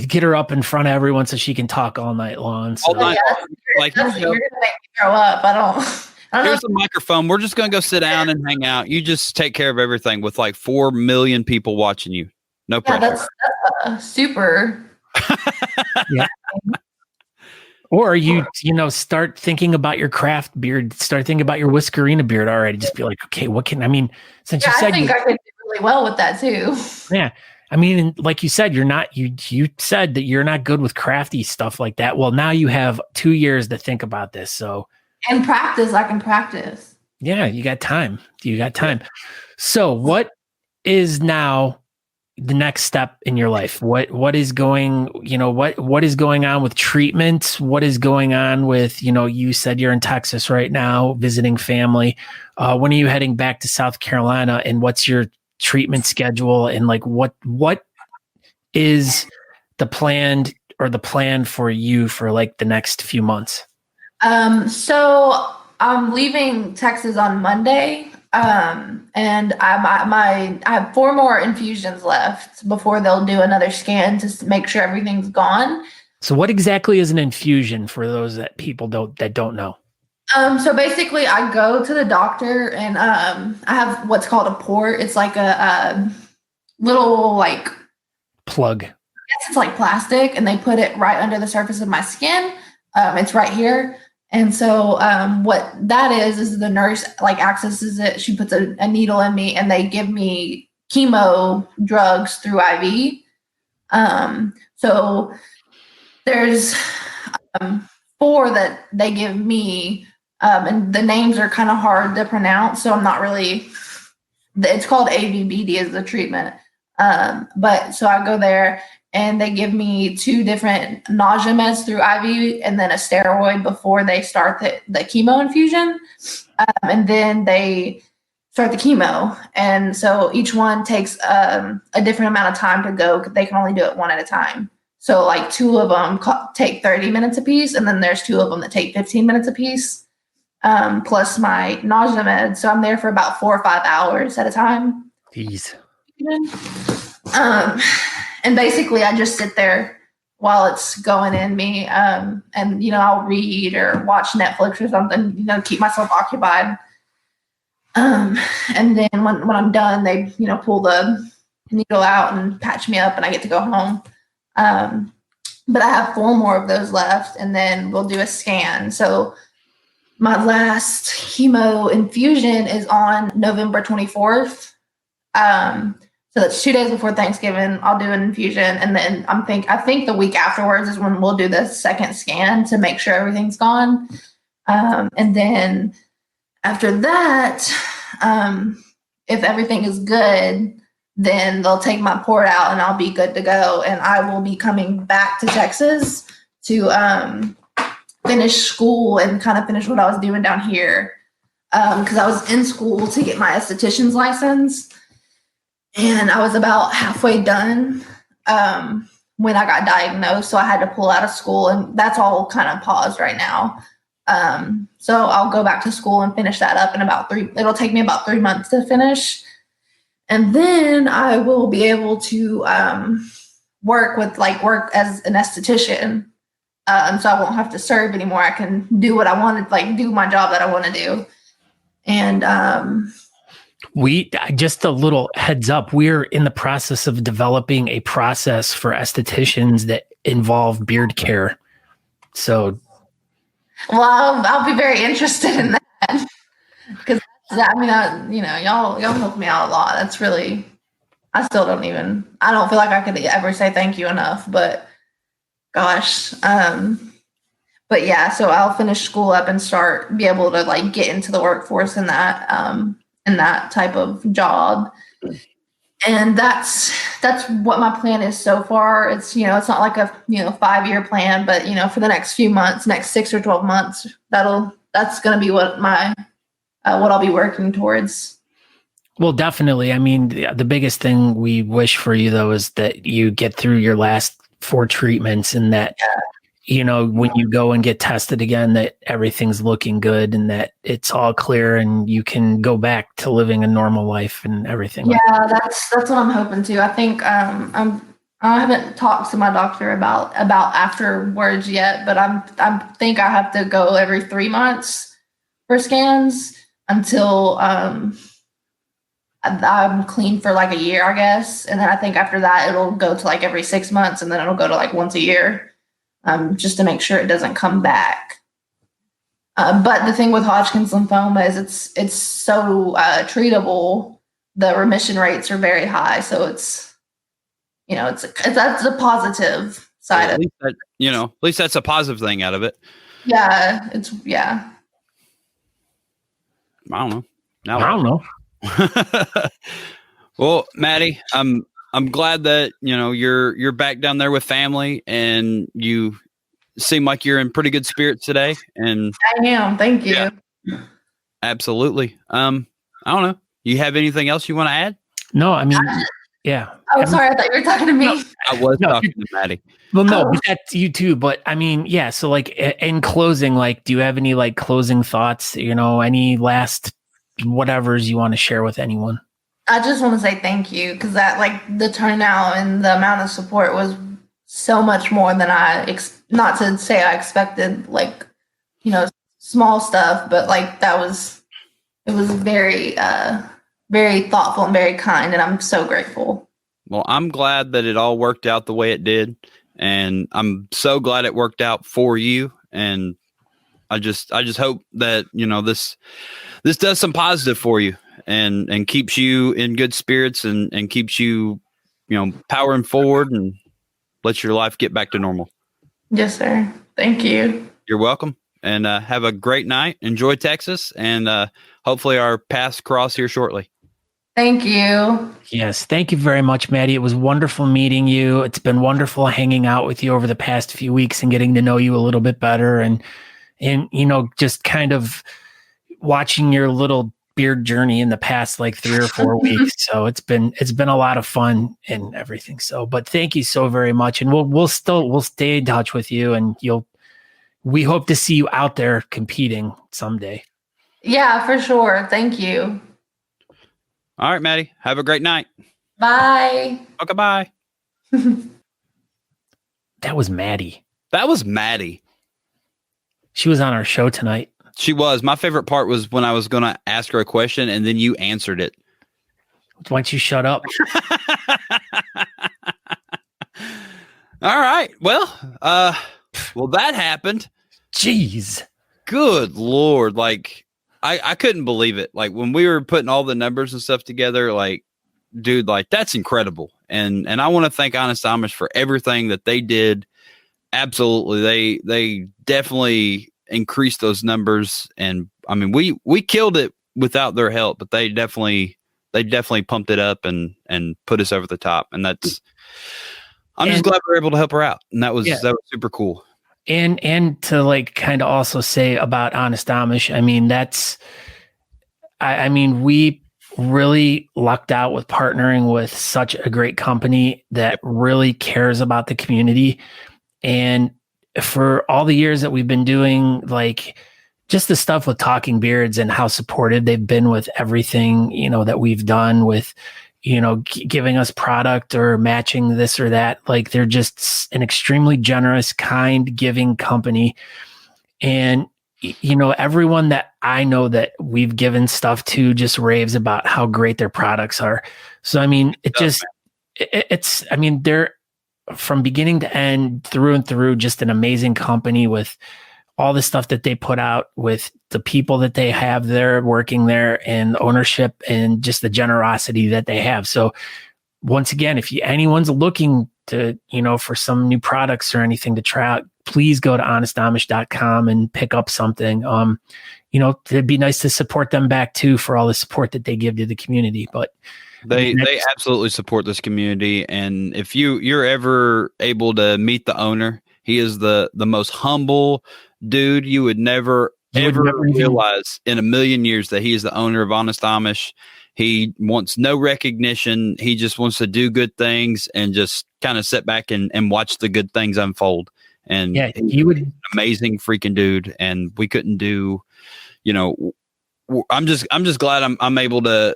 Get her up in front of everyone so she can talk all night long. So. All night long. You're gonna make me throw up. I don't Here's the microphone. We're just gonna go sit down and hang out. You just take care of everything with 4 million people watching you. No pressure. That's super. Yeah. Or you start thinking about your craft beard, start thinking about your Whiskerina beard already. Just be like, okay, since you said I think I could do really well with that too. Yeah. I mean, like you said, you said that you're not good with crafty stuff like that. Well, now you have 2 years to think about this. So, and practice, I can practice. Yeah, you got time. So what is now the next step in your life? What is going, what is going on with treatment? What is going on with, you said you're in Texas right now visiting family. When are you heading back to South Carolina, and what's your treatment schedule, and what is the plan for you for the next few months? So I'm leaving Texas on Monday. And I have 4 more infusions left before they'll do another scan to make sure everything's gone. So what exactly is an infusion for those people don't know? So basically I go to the doctor and, I have what's called a port. It's like a little plug. I guess it's like plastic, and they put it right under the surface of my skin. It's right here. And so what that is the nurse accesses it. She puts a needle in me, and they give me chemo drugs through IV. So there's 4 that they give me, and the names are kind of hard to pronounce. So I'm not really, it's called AVBD is the treatment. But so I go there, and they give me 2 different nausea meds through IV, and then a steroid before they start the chemo infusion. And then they start the chemo. And so each one takes a different amount of time to go. They can only do it one at a time. So 2 of them take 30 minutes apiece, and then there's 2 of them that take 15 minutes apiece, plus my nausea meds. So I'm there for about 4 or 5 hours at a time. Jeez. And basically I just sit there while it's going in me. And, I'll read or watch Netflix or something, keep myself occupied. And then when I'm done, they, pull the needle out and patch me up, and I get to go home. But I have 4 more of those left, and then we'll do a scan. So my last chemo infusion is on November 24th. So that's 2 days before Thanksgiving. I'll do an infusion, and then I think the week afterwards is when we'll do the second scan to make sure everything's gone. And then after that, if everything is good, then they'll take my port out, and I'll be good to go. And I will be coming back to Texas to finish school and kind of finish what I was doing down here, because I was in school to get my esthetician's license. And I was about halfway done when I got diagnosed, so I had to pull out of school, and that's all kind of paused right now. So I'll go back to school and finish that up in it'll take me about 3 months to finish. And then I will be able to work as an esthetician. So I won't have to serve anymore. I can do what I want to, like do my job that I want to do. And we just a little heads up, we're in the process of developing a process for estheticians that involve beard care. So, well, I'll be very interested in that because y'all help me out a lot. That's really, I don't feel like I could ever say thank you enough, but gosh. But yeah, so I'll finish school up and be able to like get into the workforce in that type of job. And that's what my plan is so far. It's, it's not like a, 5-year plan, but, for the next few months, next 6 or 12 months, that's going to be what what I'll be working towards. Well, definitely. I mean, the biggest thing we wish for you though, is that you get through your last 4 treatments and that, when you go and get tested again, that everything's looking good and that it's all clear and you can go back to living a normal life and everything. Yeah, that's what I'm hoping to. I think I haven't talked to my doctor about afterwards yet, but I think I have to go every 3 months for scans until I'm clean for like a year, I guess. And then I think after that it'll go to like every 6 months, and then it'll go to like once a year. Just to make sure it doesn't come back. But the thing with Hodgkin's lymphoma is it's so treatable. The remission rates are very high, so it's that's a positive side of it. At least that's a positive thing out of it. Yeah, I don't know. I don't know. Well, Maddie, I'm glad that, you're back down there with family and you seem like you're in pretty good spirits today. And I am. Thank you. Yeah, absolutely. I don't know. You have anything else you want to add? No, I mean, yeah. Oh, sorry. I thought you were talking to me. No, I was talking to Maddie. Well, no, but that's you too. But I mean, yeah. So like in closing, like, do you have any like closing thoughts, any last whatevers you want to share with anyone? I just want to say thank you because that the turnout and the amount of support was so much more than not to say I expected, small stuff, but it was very, very thoughtful and very kind. And I'm so grateful. Well, I'm glad that it all worked out the way it did. And I'm so glad it worked out for you. And I just hope that, this does some positive for you. And keeps you in good spirits and keeps you, powering forward and lets your life get back to normal. Yes, sir. Thank you. You're welcome. And have a great night. Enjoy Texas. And hopefully our paths cross here shortly. Thank you. Yes. Thank you very much, Maddie. It was wonderful meeting you. It's been wonderful hanging out with you over the past few weeks and getting to know you a little bit better. And just kind of watching your little beard journey in the past 3 or 4 weeks. So it's been a lot of fun and everything. So, but thank you so very much. And we'll stay in touch with you, and we hope to see you out there competing someday. Yeah, for sure. Thank you. All right, Maddie, have a great night. Bye. Okay, bye. That was Maddie. She was on our show tonight. She was. My favorite part was when I was going to ask her a question and then you answered it. Why don't you shut up? All right. Well, that happened. Jeez. Good Lord. I couldn't believe it. When we were putting all the numbers and stuff together, dude, that's incredible. And I want to thank Honest Amish for everything that they did. Absolutely. They definitely increased those numbers, and I mean we killed it without their help, but they definitely pumped it up and put us over the top, and I'm just glad we were able to help her out, and that was super cool. And to kind of also say about Honest Amish, I mean we really lucked out with partnering with such a great company that really cares about the community. And for all the years that we've been doing, just the stuff with Talking Beards and how supportive they've been with everything, that we've done with, giving us product or matching this or that. Like, they're just an extremely generous, kind, giving company. And, everyone that I know that we've given stuff to just raves about how great their products are. So, I mean, they're from beginning to end, through and through, just an amazing company with all the stuff that they put out, with the people that they have there working there, and ownership, and just the generosity that they have. So once again, if anyone's looking to, for some new products or anything to try out, please go to honestamish.com and pick up something. It'd be nice to support them back too, for all the support that they give to the community. But they absolutely support this community. And if you're ever able to meet the owner, he is the most humble dude. You would never realize in a million years that he is the owner of Honest Amish. He wants no recognition. He just wants to do good things and just kind of sit back and watch the good things unfold. And yeah, he would an amazing freaking dude. And we couldn't do, I'm just glad I'm able to,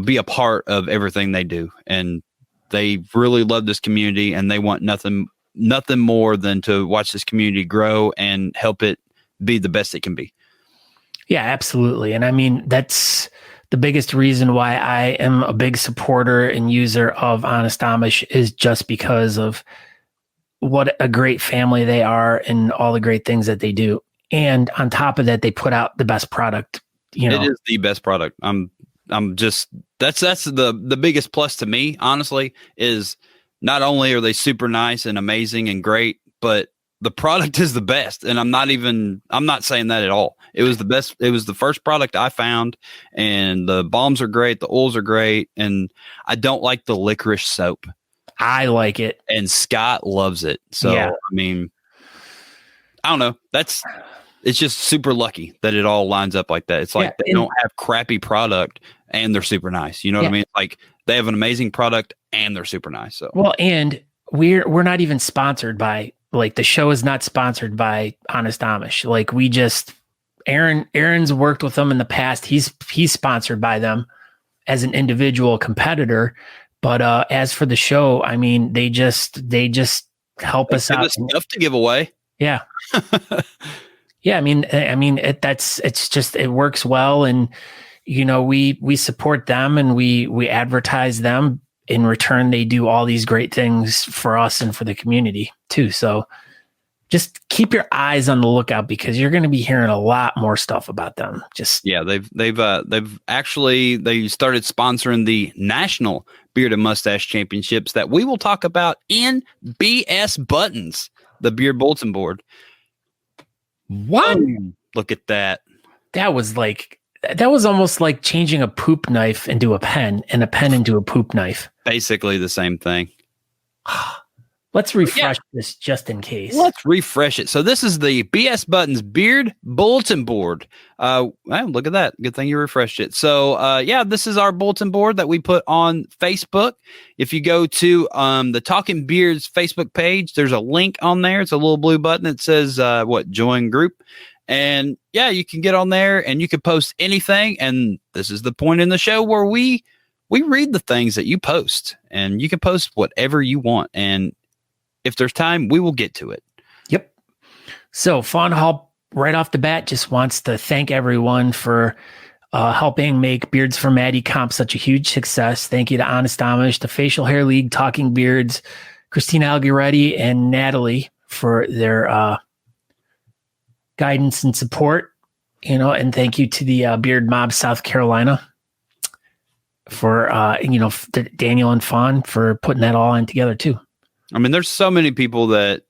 be a part of everything they do. And they really love this community, and they want nothing more than to watch this community grow and help it be the best it can be. Yeah, absolutely. And I mean, that's the biggest reason why I am a big supporter and user of Honest Amish, is just because of what a great family they are and all the great things that they do. And on top of that, they put out the best product. It is the best product. I'm just, that's the biggest plus to me, honestly, is not only are they super nice and amazing and great, but the product is the best. And I'm not saying that at all. It was the best. It was the first product I found, and the balms are great. The oils are great. And I don't like the licorice soap. I like it. And Scott loves it. So, yeah. I mean, I don't know. It's just super lucky that it all lines up like that. It's like they don't have crappy product and they're super nice. You know what I mean? Like, they have an amazing product and they're super nice. So, well, and we're not even sponsored by, like, the show is not sponsored by Honest Amish. Like, we just, Aaron's worked with them in the past. He's sponsored by them as an individual competitor. But as for the show, I mean, they just help us out. Stuff to give away. Yeah. Yeah. I mean, it works well. And, we support them, and we advertise them. In return, they do all these great things for us and for the community too. So just keep your eyes on the lookout, because you're going to be hearing a lot more stuff about them. They've actually started sponsoring the National Beard and Mustache Championships that we will talk about in BS Buttons, the Beard Bulletin Board. What? Look at that. That was almost like changing a poop knife into a pen, and a pen into a poop knife. Basically the same thing. Let's refresh this just in case. Let's refresh it. So this is the BS Buttons Beard Bulletin Board. Well, look at that. Good thing you refreshed it. So, this is our bulletin board that we put on Facebook. If you go to the Talking Beards Facebook page, there's a link on there. It's a little blue button that says, join group. And you can get on there and you can post anything. And this is the point in the show where we read the things that you post, and you can post whatever you want. And if there's time, we will get to it. Yep. So Fawn Hall, right off the bat, just wants to thank everyone for helping make Beards for Maddie comp such a huge success. Thank you to Honest Amish, the Facial Hair League, Talking Beards, Christina Algueretti, and Natalie for their guidance and support. And thank you to the Beard Mob South Carolina for Daniel and Fawn for putting that all in together too. I mean, there's so many people that,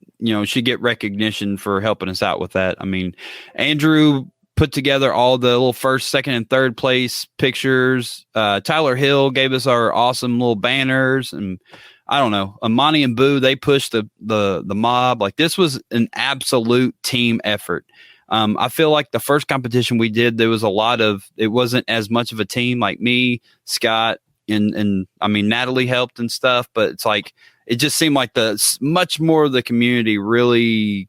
should get recognition for helping us out with that. I mean, Andrew put together all the little first, second, and third place pictures. Tyler Hill gave us our awesome little banners. And I don't know, Amani and Boo, they pushed the mob. Like, this was an absolute team effort. I feel like the first competition we did, there was it wasn't as much of a team, like me, Scott, and I mean, Natalie helped and stuff, but it's like, it just seemed like much more of the community really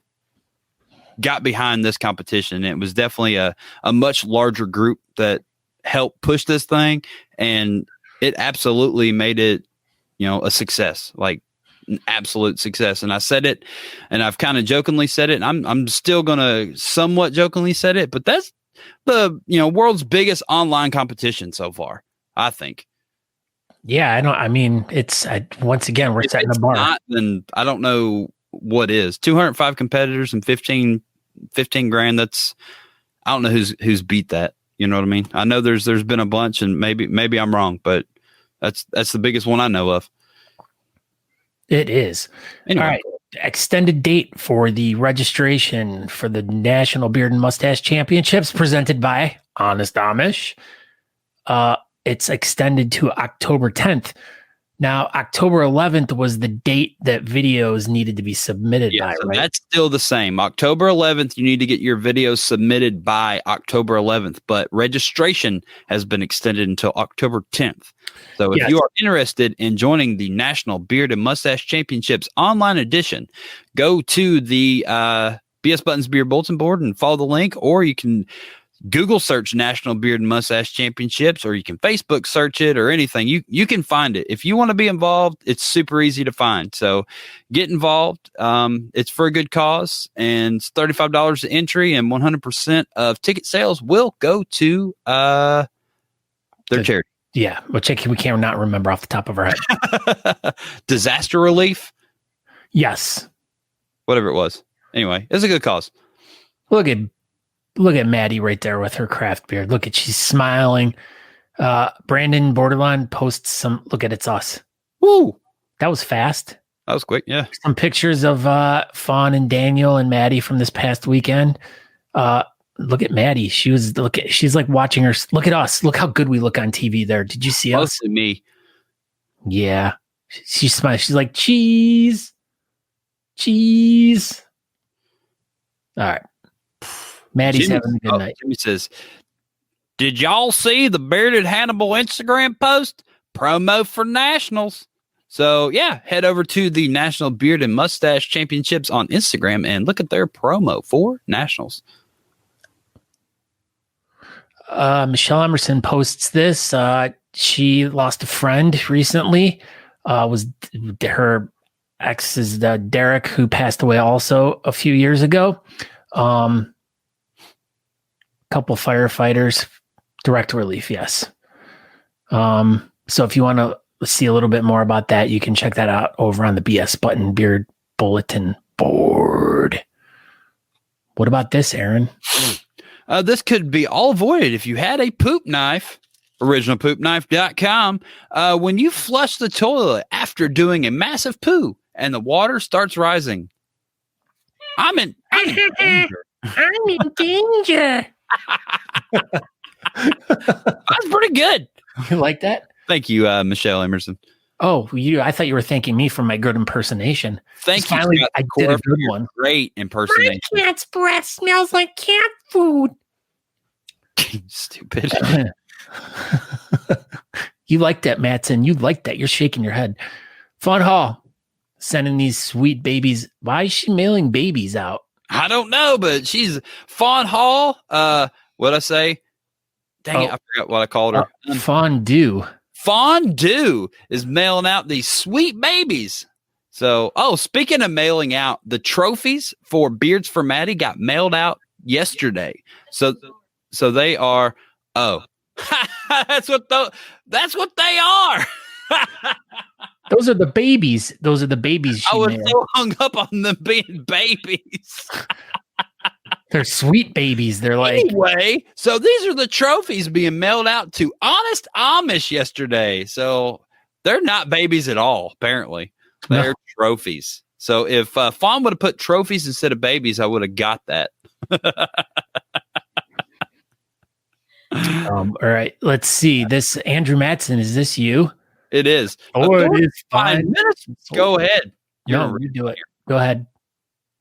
got behind this competition. It was definitely a much larger group that helped push this thing. And it absolutely made it, a success, like an absolute success. And I said it, and I've kind of jokingly said it, and I'm still going to somewhat jokingly said it, but that's the, world's biggest online competition so far, I think. Yeah, it's once again, we're setting the bar. Not, then I don't know what is. 205 competitors and 15 grand. That's, I don't know who's beat that. You know what I mean? I know there's been a bunch, and maybe I'm wrong, but that's the biggest one I know of. It is. Anyway. All right. Extended date for the registration for the National Beard and Mustache Championships presented by Honest Amish. It's extended to October 10th. Now, October 11th was the date that videos needed to be submitted by, so right? That's still the same. October 11th, you need to get your videos submitted by October 11th, but registration has been extended until October 10th. So if you are interested in joining the National Beard and Mustache Championships online edition, go to the BS Buttons Beard Bulletin Board and follow the link, or you can Google search National Beard and Mustache Championships, or you can Facebook search it, or anything. You can find it. If you want to be involved, it's super easy to find. So get involved. It's for a good cause, and it's $35 to entry, and 100% of ticket sales will go to their charity. Yeah, which we can't not remember off the top of our head. Disaster relief? Yes. Whatever it was. Anyway, it's a good cause. Look at Maddie right there with her craft beard. Look at, she's smiling. Brandon Borderline posts some, look at, it's us. Woo! That was fast. That was quick, yeah. Some pictures of Fawn and Daniel and Maddie from this past weekend. Look at Maddie. She's like watching her. Look at us. Look how good we look on TV there. Did you see us? Mostly me. Yeah. She smiles. She's like, cheese. All right. Maddie's having a good night. Jimmy says, did y'all see the Bearded Hannibal Instagram post? Promo for Nationals. So, yeah, head over to the National Beard and Mustache Championships on Instagram and look at their promo for Nationals. Michelle Emerson posts this. She lost a friend recently. Was her ex is Derek, who passed away also a few years ago. Couple firefighters, direct relief, yes. So if you want to see a little bit more about that, you can check that out over on the BS Button Beard Bulletin Board. What about this, Aaron? This could be all avoided if you had a poop knife. OriginalPoopKnife.com. When you flush the toilet after doing a massive poo and the water starts rising, I'm in danger. I'm in danger. That's pretty good. You like that? Thank you, Michelle Emerson. Oh, I thought you were thanking me for my good impersonation. Thank you. Finally, I did a good one. Great impersonation. My cat's breath smells like cat food. Stupid. You like that, Mattson. You like that. You're shaking your head. Fun Hall sending these sweet babies. Why is she mailing babies out? I don't know, but she's Fawn Hall. What'd I say? Dang it, I forgot what I called her. Fondue. Fondue is mailing out these sweet babies. So, speaking of mailing out, the trophies for Beards for Maddie got mailed out yesterday. So they are. Oh, that's what they are. Those are the babies. Those are the babies. I was so hung up on them being babies. They're sweet babies. They're like, anyway. So these are the trophies being mailed out to Honest Amish yesterday. So they're not babies at all. Apparently, they're trophies. So if Fawn would have put trophies instead of babies, I would have got that. all right. Let's see. This Andrew Mattson. Is this you? It is. Oh, it is 5 minutes. Go ahead. No, you do it. Go ahead.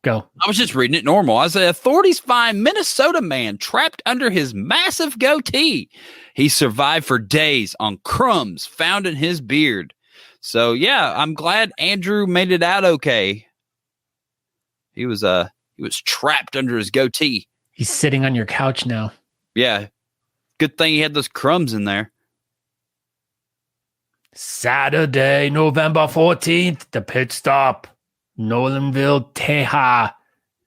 Go. I was just reading it normal. I said, authorities find Minnesota man trapped under his massive goatee. He survived for days on crumbs found in his beard. So, yeah, I'm glad Andrew made it out okay. He was trapped under his goatee. He's sitting on your couch now. Yeah. Good thing he had those crumbs in there. Saturday, November 14th, the pit stop, Nolanville, Teja,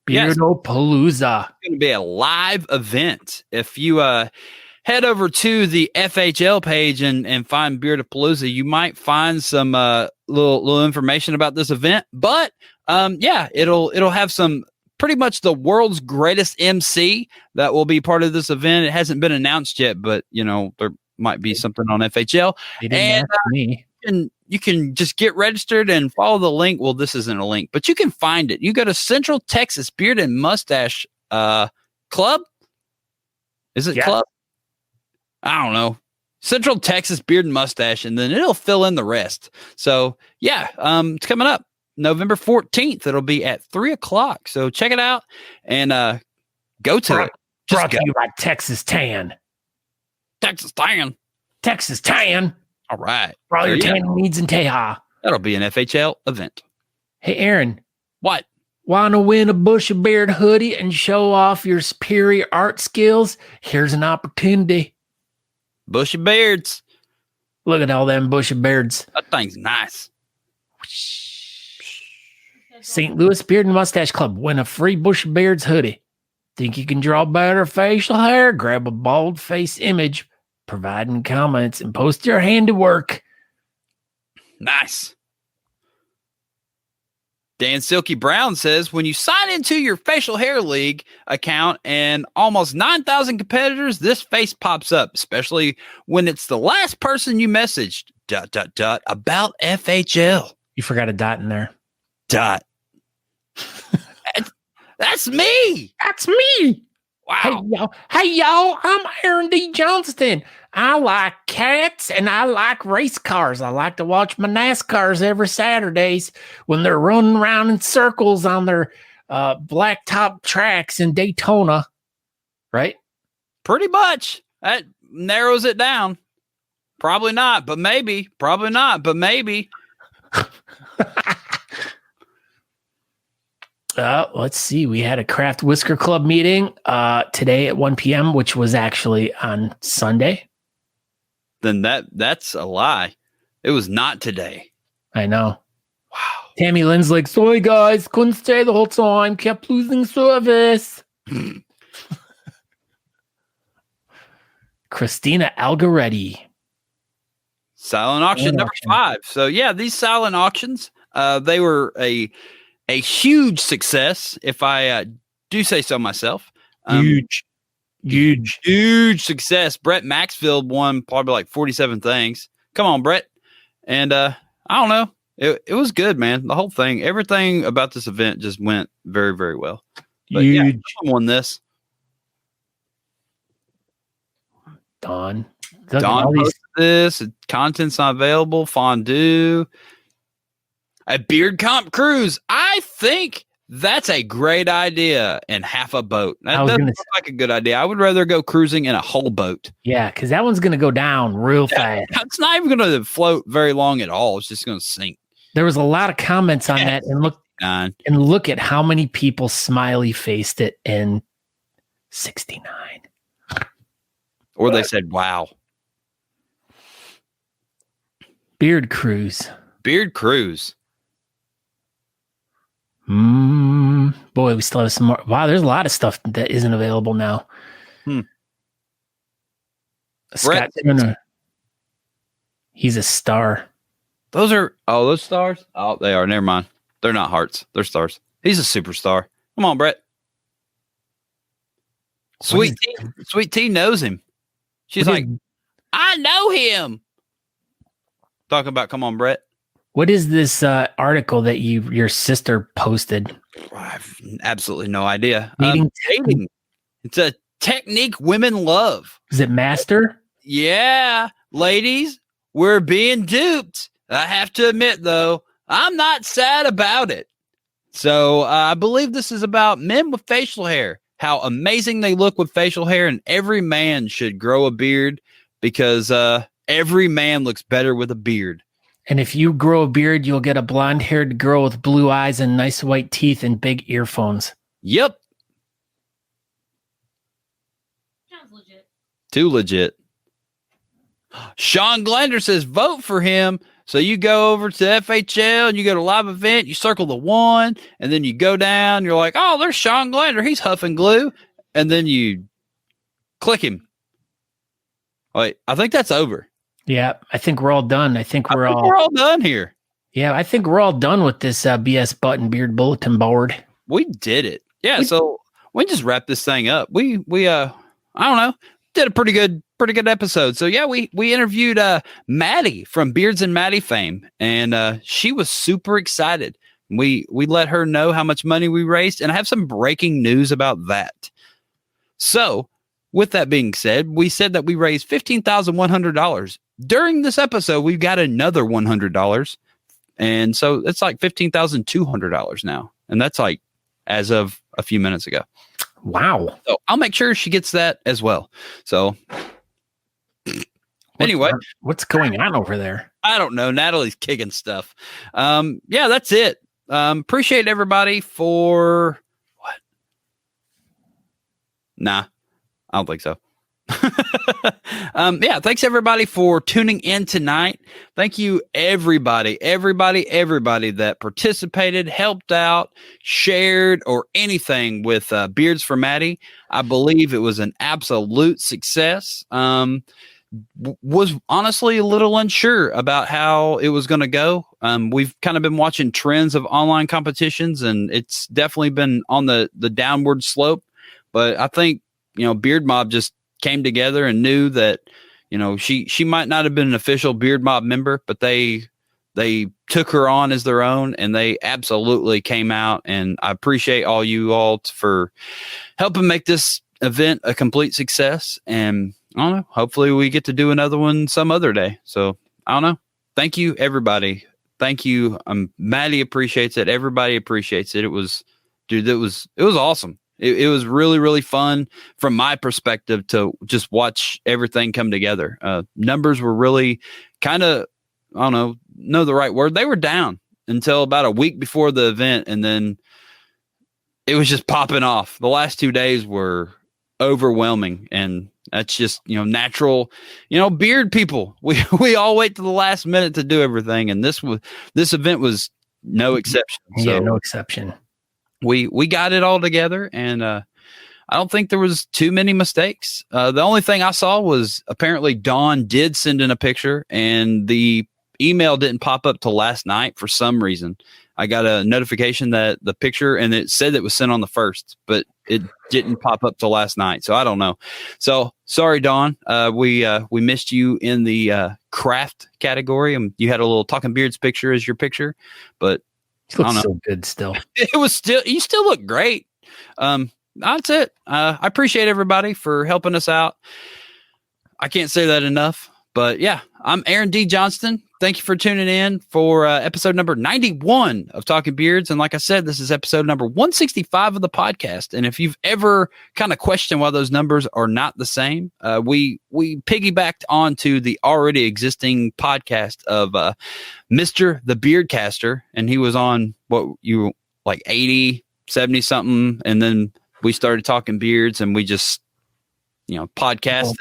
Beardopalooza. It's going to be a live event. If you head over to the FHL page and find Beardopalooza, you might find some little information about this event. But it'll have some pretty much the world's greatest MC that will be part of this event. It hasn't been announced yet, but there might be something on FHL. They didn't ask me. You can just get registered and follow the link. Well, this isn't a link, but you can find it. You go to Central Texas Beard and Mustache Club. Is it club? I don't know. Central Texas Beard and Mustache, and then it'll fill in the rest. So it's coming up November 14th. It'll be at 3:00. So check it out and go to it. Brought to you by Texas Tan. Texas Tan. Texas Tan. All right. For all your tanning needs in Teja. That'll be an FHL event. Hey, Aaron. What? Want to win a Bushy Beard hoodie and show off your superior art skills? Here's an opportunity. Bushy Beards. Look at all them Bushy Beards. That thing's nice. St. Louis Beard and Mustache Club. Win a free Bushy Beards hoodie. Think you can draw better facial hair? Grab a bald face image, providing comments, and post your handiwork. Nice. Dan Silky Brown says, when you sign into your facial hair league account and almost 9,000 competitors, this face pops up, especially when it's the last person you messaged, ... about FHL. You forgot a dot in there. Dot. That's me. That's me. Wow. Hey, y'all. I'm Aaron D. Johnston. I like cats and I like race cars. I like to watch my NASCARs every Saturdays when they're running around in circles on their blacktop tracks in Daytona. Right? Pretty much. That narrows it down. Probably not, but maybe. Probably not, but maybe. Let's see. We had a Craft Whisker Club meeting today at 1 p.m., which was actually on Sunday. Then that's a lie. It was not today. I know. Wow. Tammy Lynn's like, sorry, guys. Couldn't stay the whole time. Kept losing service. Christina Algaretti. Silent auction number 5. So, these silent auctions, they were a huge success, if I do say so myself. Huge success. Brett Maxfield won probably like 47 things. Come on, Brett. And I don't know. It was good, man. The whole thing, everything about this event just went very, very well. But someone won this. Don posted this. Content's not available. Fondue. A beard comp cruise. I think that's a great idea. And half a boat. That doesn't look like a good idea. I would rather go cruising in a whole boat. Yeah, because that one's going to go down real fast. It's not even going to float very long at all. It's just going to sink. There was a lot of comments on that, and look at how many people smiley faced it in 69. Or they said, "Wow." Beard cruise. Boy, we still have some more. Wow, there's a lot of stuff that isn't available now. Scott Turner. He's a star. Those stars? Oh, they are. Never mind. They're not hearts. They're stars. He's a superstar. Come on, Brett. Sweet T knows him. She's like, I know him. Talking about, come on, Brett. What is this article that your sister posted? I have absolutely no idea. Dating. It's a technique women love. Is it master? Yeah. Ladies, we're being duped. I have to admit, though, I'm not sad about it. So I believe this is about men with facial hair, how amazing they look with facial hair, and every man should grow a beard because every man looks better with a beard. And if you grow a beard, you'll get a blonde-haired girl with blue eyes and nice white teeth and big earphones. Yep. Sounds legit. Too legit. Sean Glander says vote for him. So you go over to FHL and you go to live event, you circle the 1, and then you go down. You're like, oh, there's Sean Glander. He's huffing glue. And then you click him. Wait, I think that's over. Yeah, I think we're all done. I think we're all done here. Yeah, I think we're all done with this BS Button Beard bulletin board. We did it. Yeah, so we just wrap this thing up. We I don't know, did a pretty good episode. So yeah, we interviewed Maddie from Beards and Maddie fame, and she was super excited. We let her know how much money we raised, and I have some breaking news about that. So with that being said, we said that we raised $15,100. During this episode, we've got another $100. And so it's like $15,200 now. And that's like as of a few minutes ago. Wow. So I'll make sure she gets that as well. So anyway, what's going on over there? I don't know. Natalie's kicking stuff. Yeah, that's it. Appreciate everybody for what? Nah, I don't think so. Yeah, thanks everybody for tuning in tonight. Thank you everybody that participated, helped out, shared, or anything with Beards for Maddie. I believe it was an absolute success. Was honestly a little unsure about how it was going to go. We've kind of been watching trends of online competitions, and it's definitely been on the downward slope. But I think, Beard Mob just came together and knew that, she might not have been an official Beard Mob member, but they took her on as their own, and they absolutely came out. And I appreciate all you all for helping make this event a complete success. And I don't know, hopefully we get to do another one some other day. So I don't know. Thank you, everybody. Thank you. Maddie appreciates it. Everybody appreciates it. It was awesome. It was really, really fun from my perspective to just watch everything come together. Numbers were really kind of, I don't know the right word. They were down until about a week before the event, and then it was just popping off. The last 2 days were overwhelming, and that's just, natural, beard people. We all wait to the last minute to do everything, and this event was no exception. Yeah, no exception. We got it all together, and I don't think there was too many mistakes. The only thing I saw was apparently Dawn did send in a picture, and the email didn't pop up till last night for some reason. I got a notification that the picture, and it said it was sent on the 1st, but it didn't pop up till last night. So I don't know. So sorry, Dawn. We missed you in the craft category, and you had a little Talking Beards picture as your picture, but you look so good still. You still look great. That's it. I appreciate everybody for helping us out. I can't say that enough, but yeah, I'm Aaron D. Johnston. Thank you for tuning in for episode number 91 of Talking Beards. And like I said, this is episode number 165 of the podcast. And if you've ever kind of questioned why those numbers are not the same, we piggybacked onto the already existing podcast of Mr. the Beardcaster. And he was on like 80, 70 something. And then we started Talking Beards, and we just, podcasted.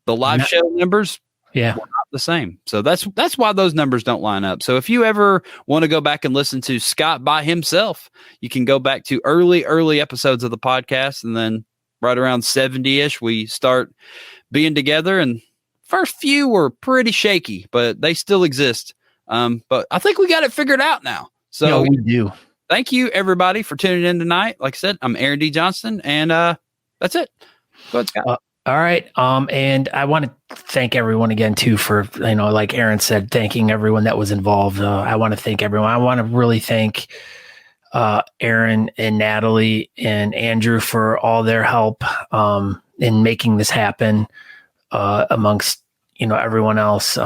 The live show numbers were not the same. So that's why those numbers don't line up. So if you ever want to go back and listen to Scott by himself, you can go back to early episodes of the podcast, and then right around 70-ish, we start being together. And first few were pretty shaky, but they still exist. But I think we got it figured out now. So we do. Thank you, everybody, for tuning in tonight. Like I said, I'm Aaron D. Johnston, and that's it. Go ahead, Scott. All right. And I want to thank everyone again, too, for, like Aaron said, thanking everyone that was involved. I want to thank everyone. I want to really thank Aaron and Natalie and Andrew for all their help in making this happen amongst, everyone else.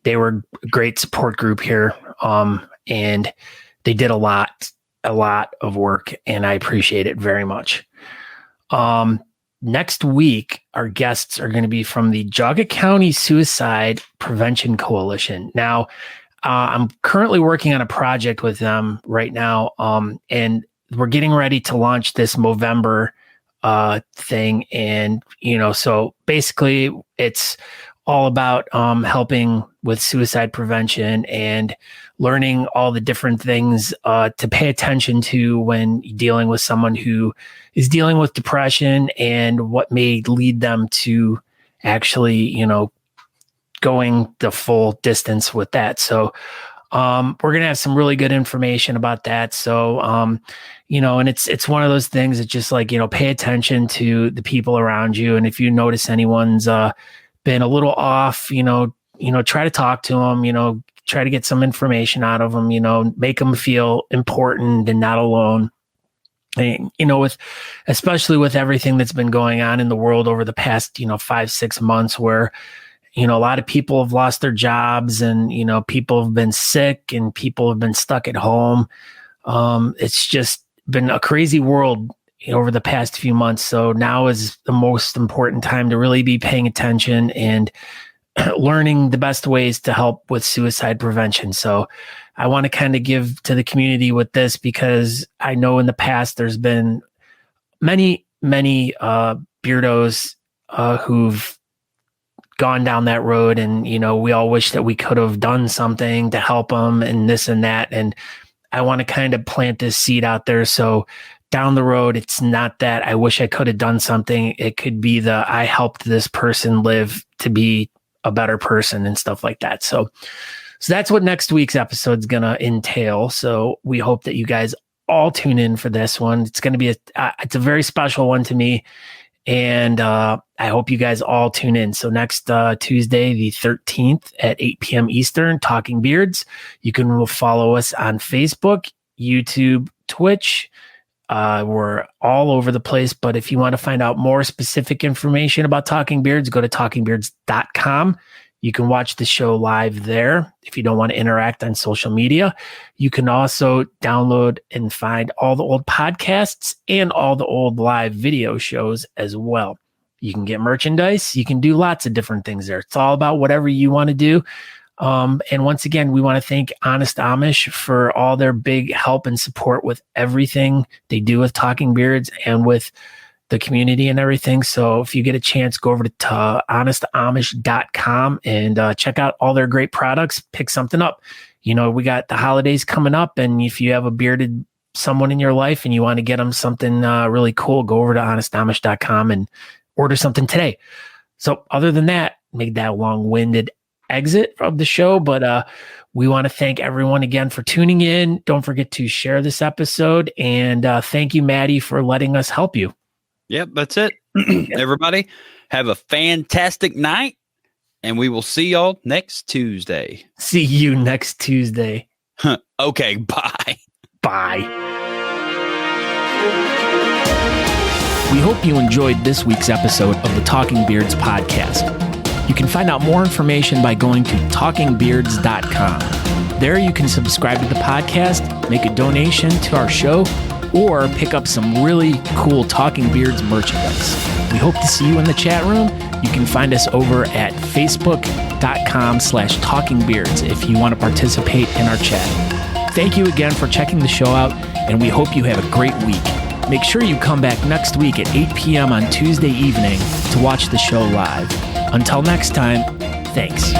They were a great support group here, and they did a lot of work, and I appreciate it very much. Next week, our guests are going to be from the Geauga County Suicide Prevention Coalition. Now, I'm currently working on a project with them right now, and we're getting ready to launch this Movember thing. And, so basically it's all about helping with suicide prevention and learning all the different things to pay attention to when dealing with someone who is dealing with depression and what may lead them to actually, you know, going the full distance with that. So we're going to have some really good information about that. So, you know, and it's one of those things that just like, you know, pay attention to the people around you. And if you notice anyone's been a little off, you know, try to talk to them, you know, try to get some information out of them, you know, make them feel important and not alone. And, you know, especially with everything that's been going on in the world over the past, you know, 5-6 months where, you know, a lot of people have lost their jobs and, you know, people have been sick and people have been stuck at home. It's just been a crazy world over the past few months. So now is the most important time to really be paying attention and learning the best ways to help with suicide prevention. So I want to kind of give to the community with this because I know in the past there's been many beardos who've gone down that road, and you know, we all wish that we could have done something to help them and this and that. And I want to kind of plant this seed out there. So down the road, it's not that I wish I could have done something. It could be I helped this person live to be a better person and stuff like that. So that's what next week's episode is going to entail. So we hope that you guys all tune in for this one. It's going to be it's a very special one to me. And I hope you guys all tune in. So next Tuesday, the 13th at 8 p.m. Eastern, Talking Beards. You can follow us on Facebook, YouTube, Twitch. We're all over the place. But if you want to find out more specific information about Talking Beards, go to talkingbeards.com. You can watch the show live there. If you don't want to interact on social media, you can also download and find all the old podcasts and all the old live video shows as well. You can get merchandise. You can do lots of different things there. It's all about whatever you want to do. And once again, we want to thank Honest Amish for all their big help and support with everything they do with Talking Beards and with the community and everything. So if you get a chance, go over to honestamish.com and check out all their great products. Pick something up. You know, we got the holidays coming up, and if you have a bearded someone in your life and you want to get them something really cool, go over to honestamish.com and order something today. So other than that, made that long-winded exit of the show, but we want to thank everyone again for tuning in. Don't forget to share this episode, and thank you, Maddie, for letting us help you. Yep, that's it. Everybody, have a fantastic night, and we will see y'all next Tuesday. See you next Tuesday. Okay, bye. Bye. We hope you enjoyed this week's episode of the Talking Beards podcast. You can find out more information by going to talkingbeards.com. There you can subscribe to the podcast, make a donation to our show, or pick up some really cool Talking Beards merchandise. We hope to see you in the chat room. You can find us over at facebook.com/talkingbeards if you want to participate in our chat. Thank you again for checking the show out, and we hope you have a great week. Make sure you come back next week at 8 p.m. on Tuesday evening to watch the show live. Until next time, thanks.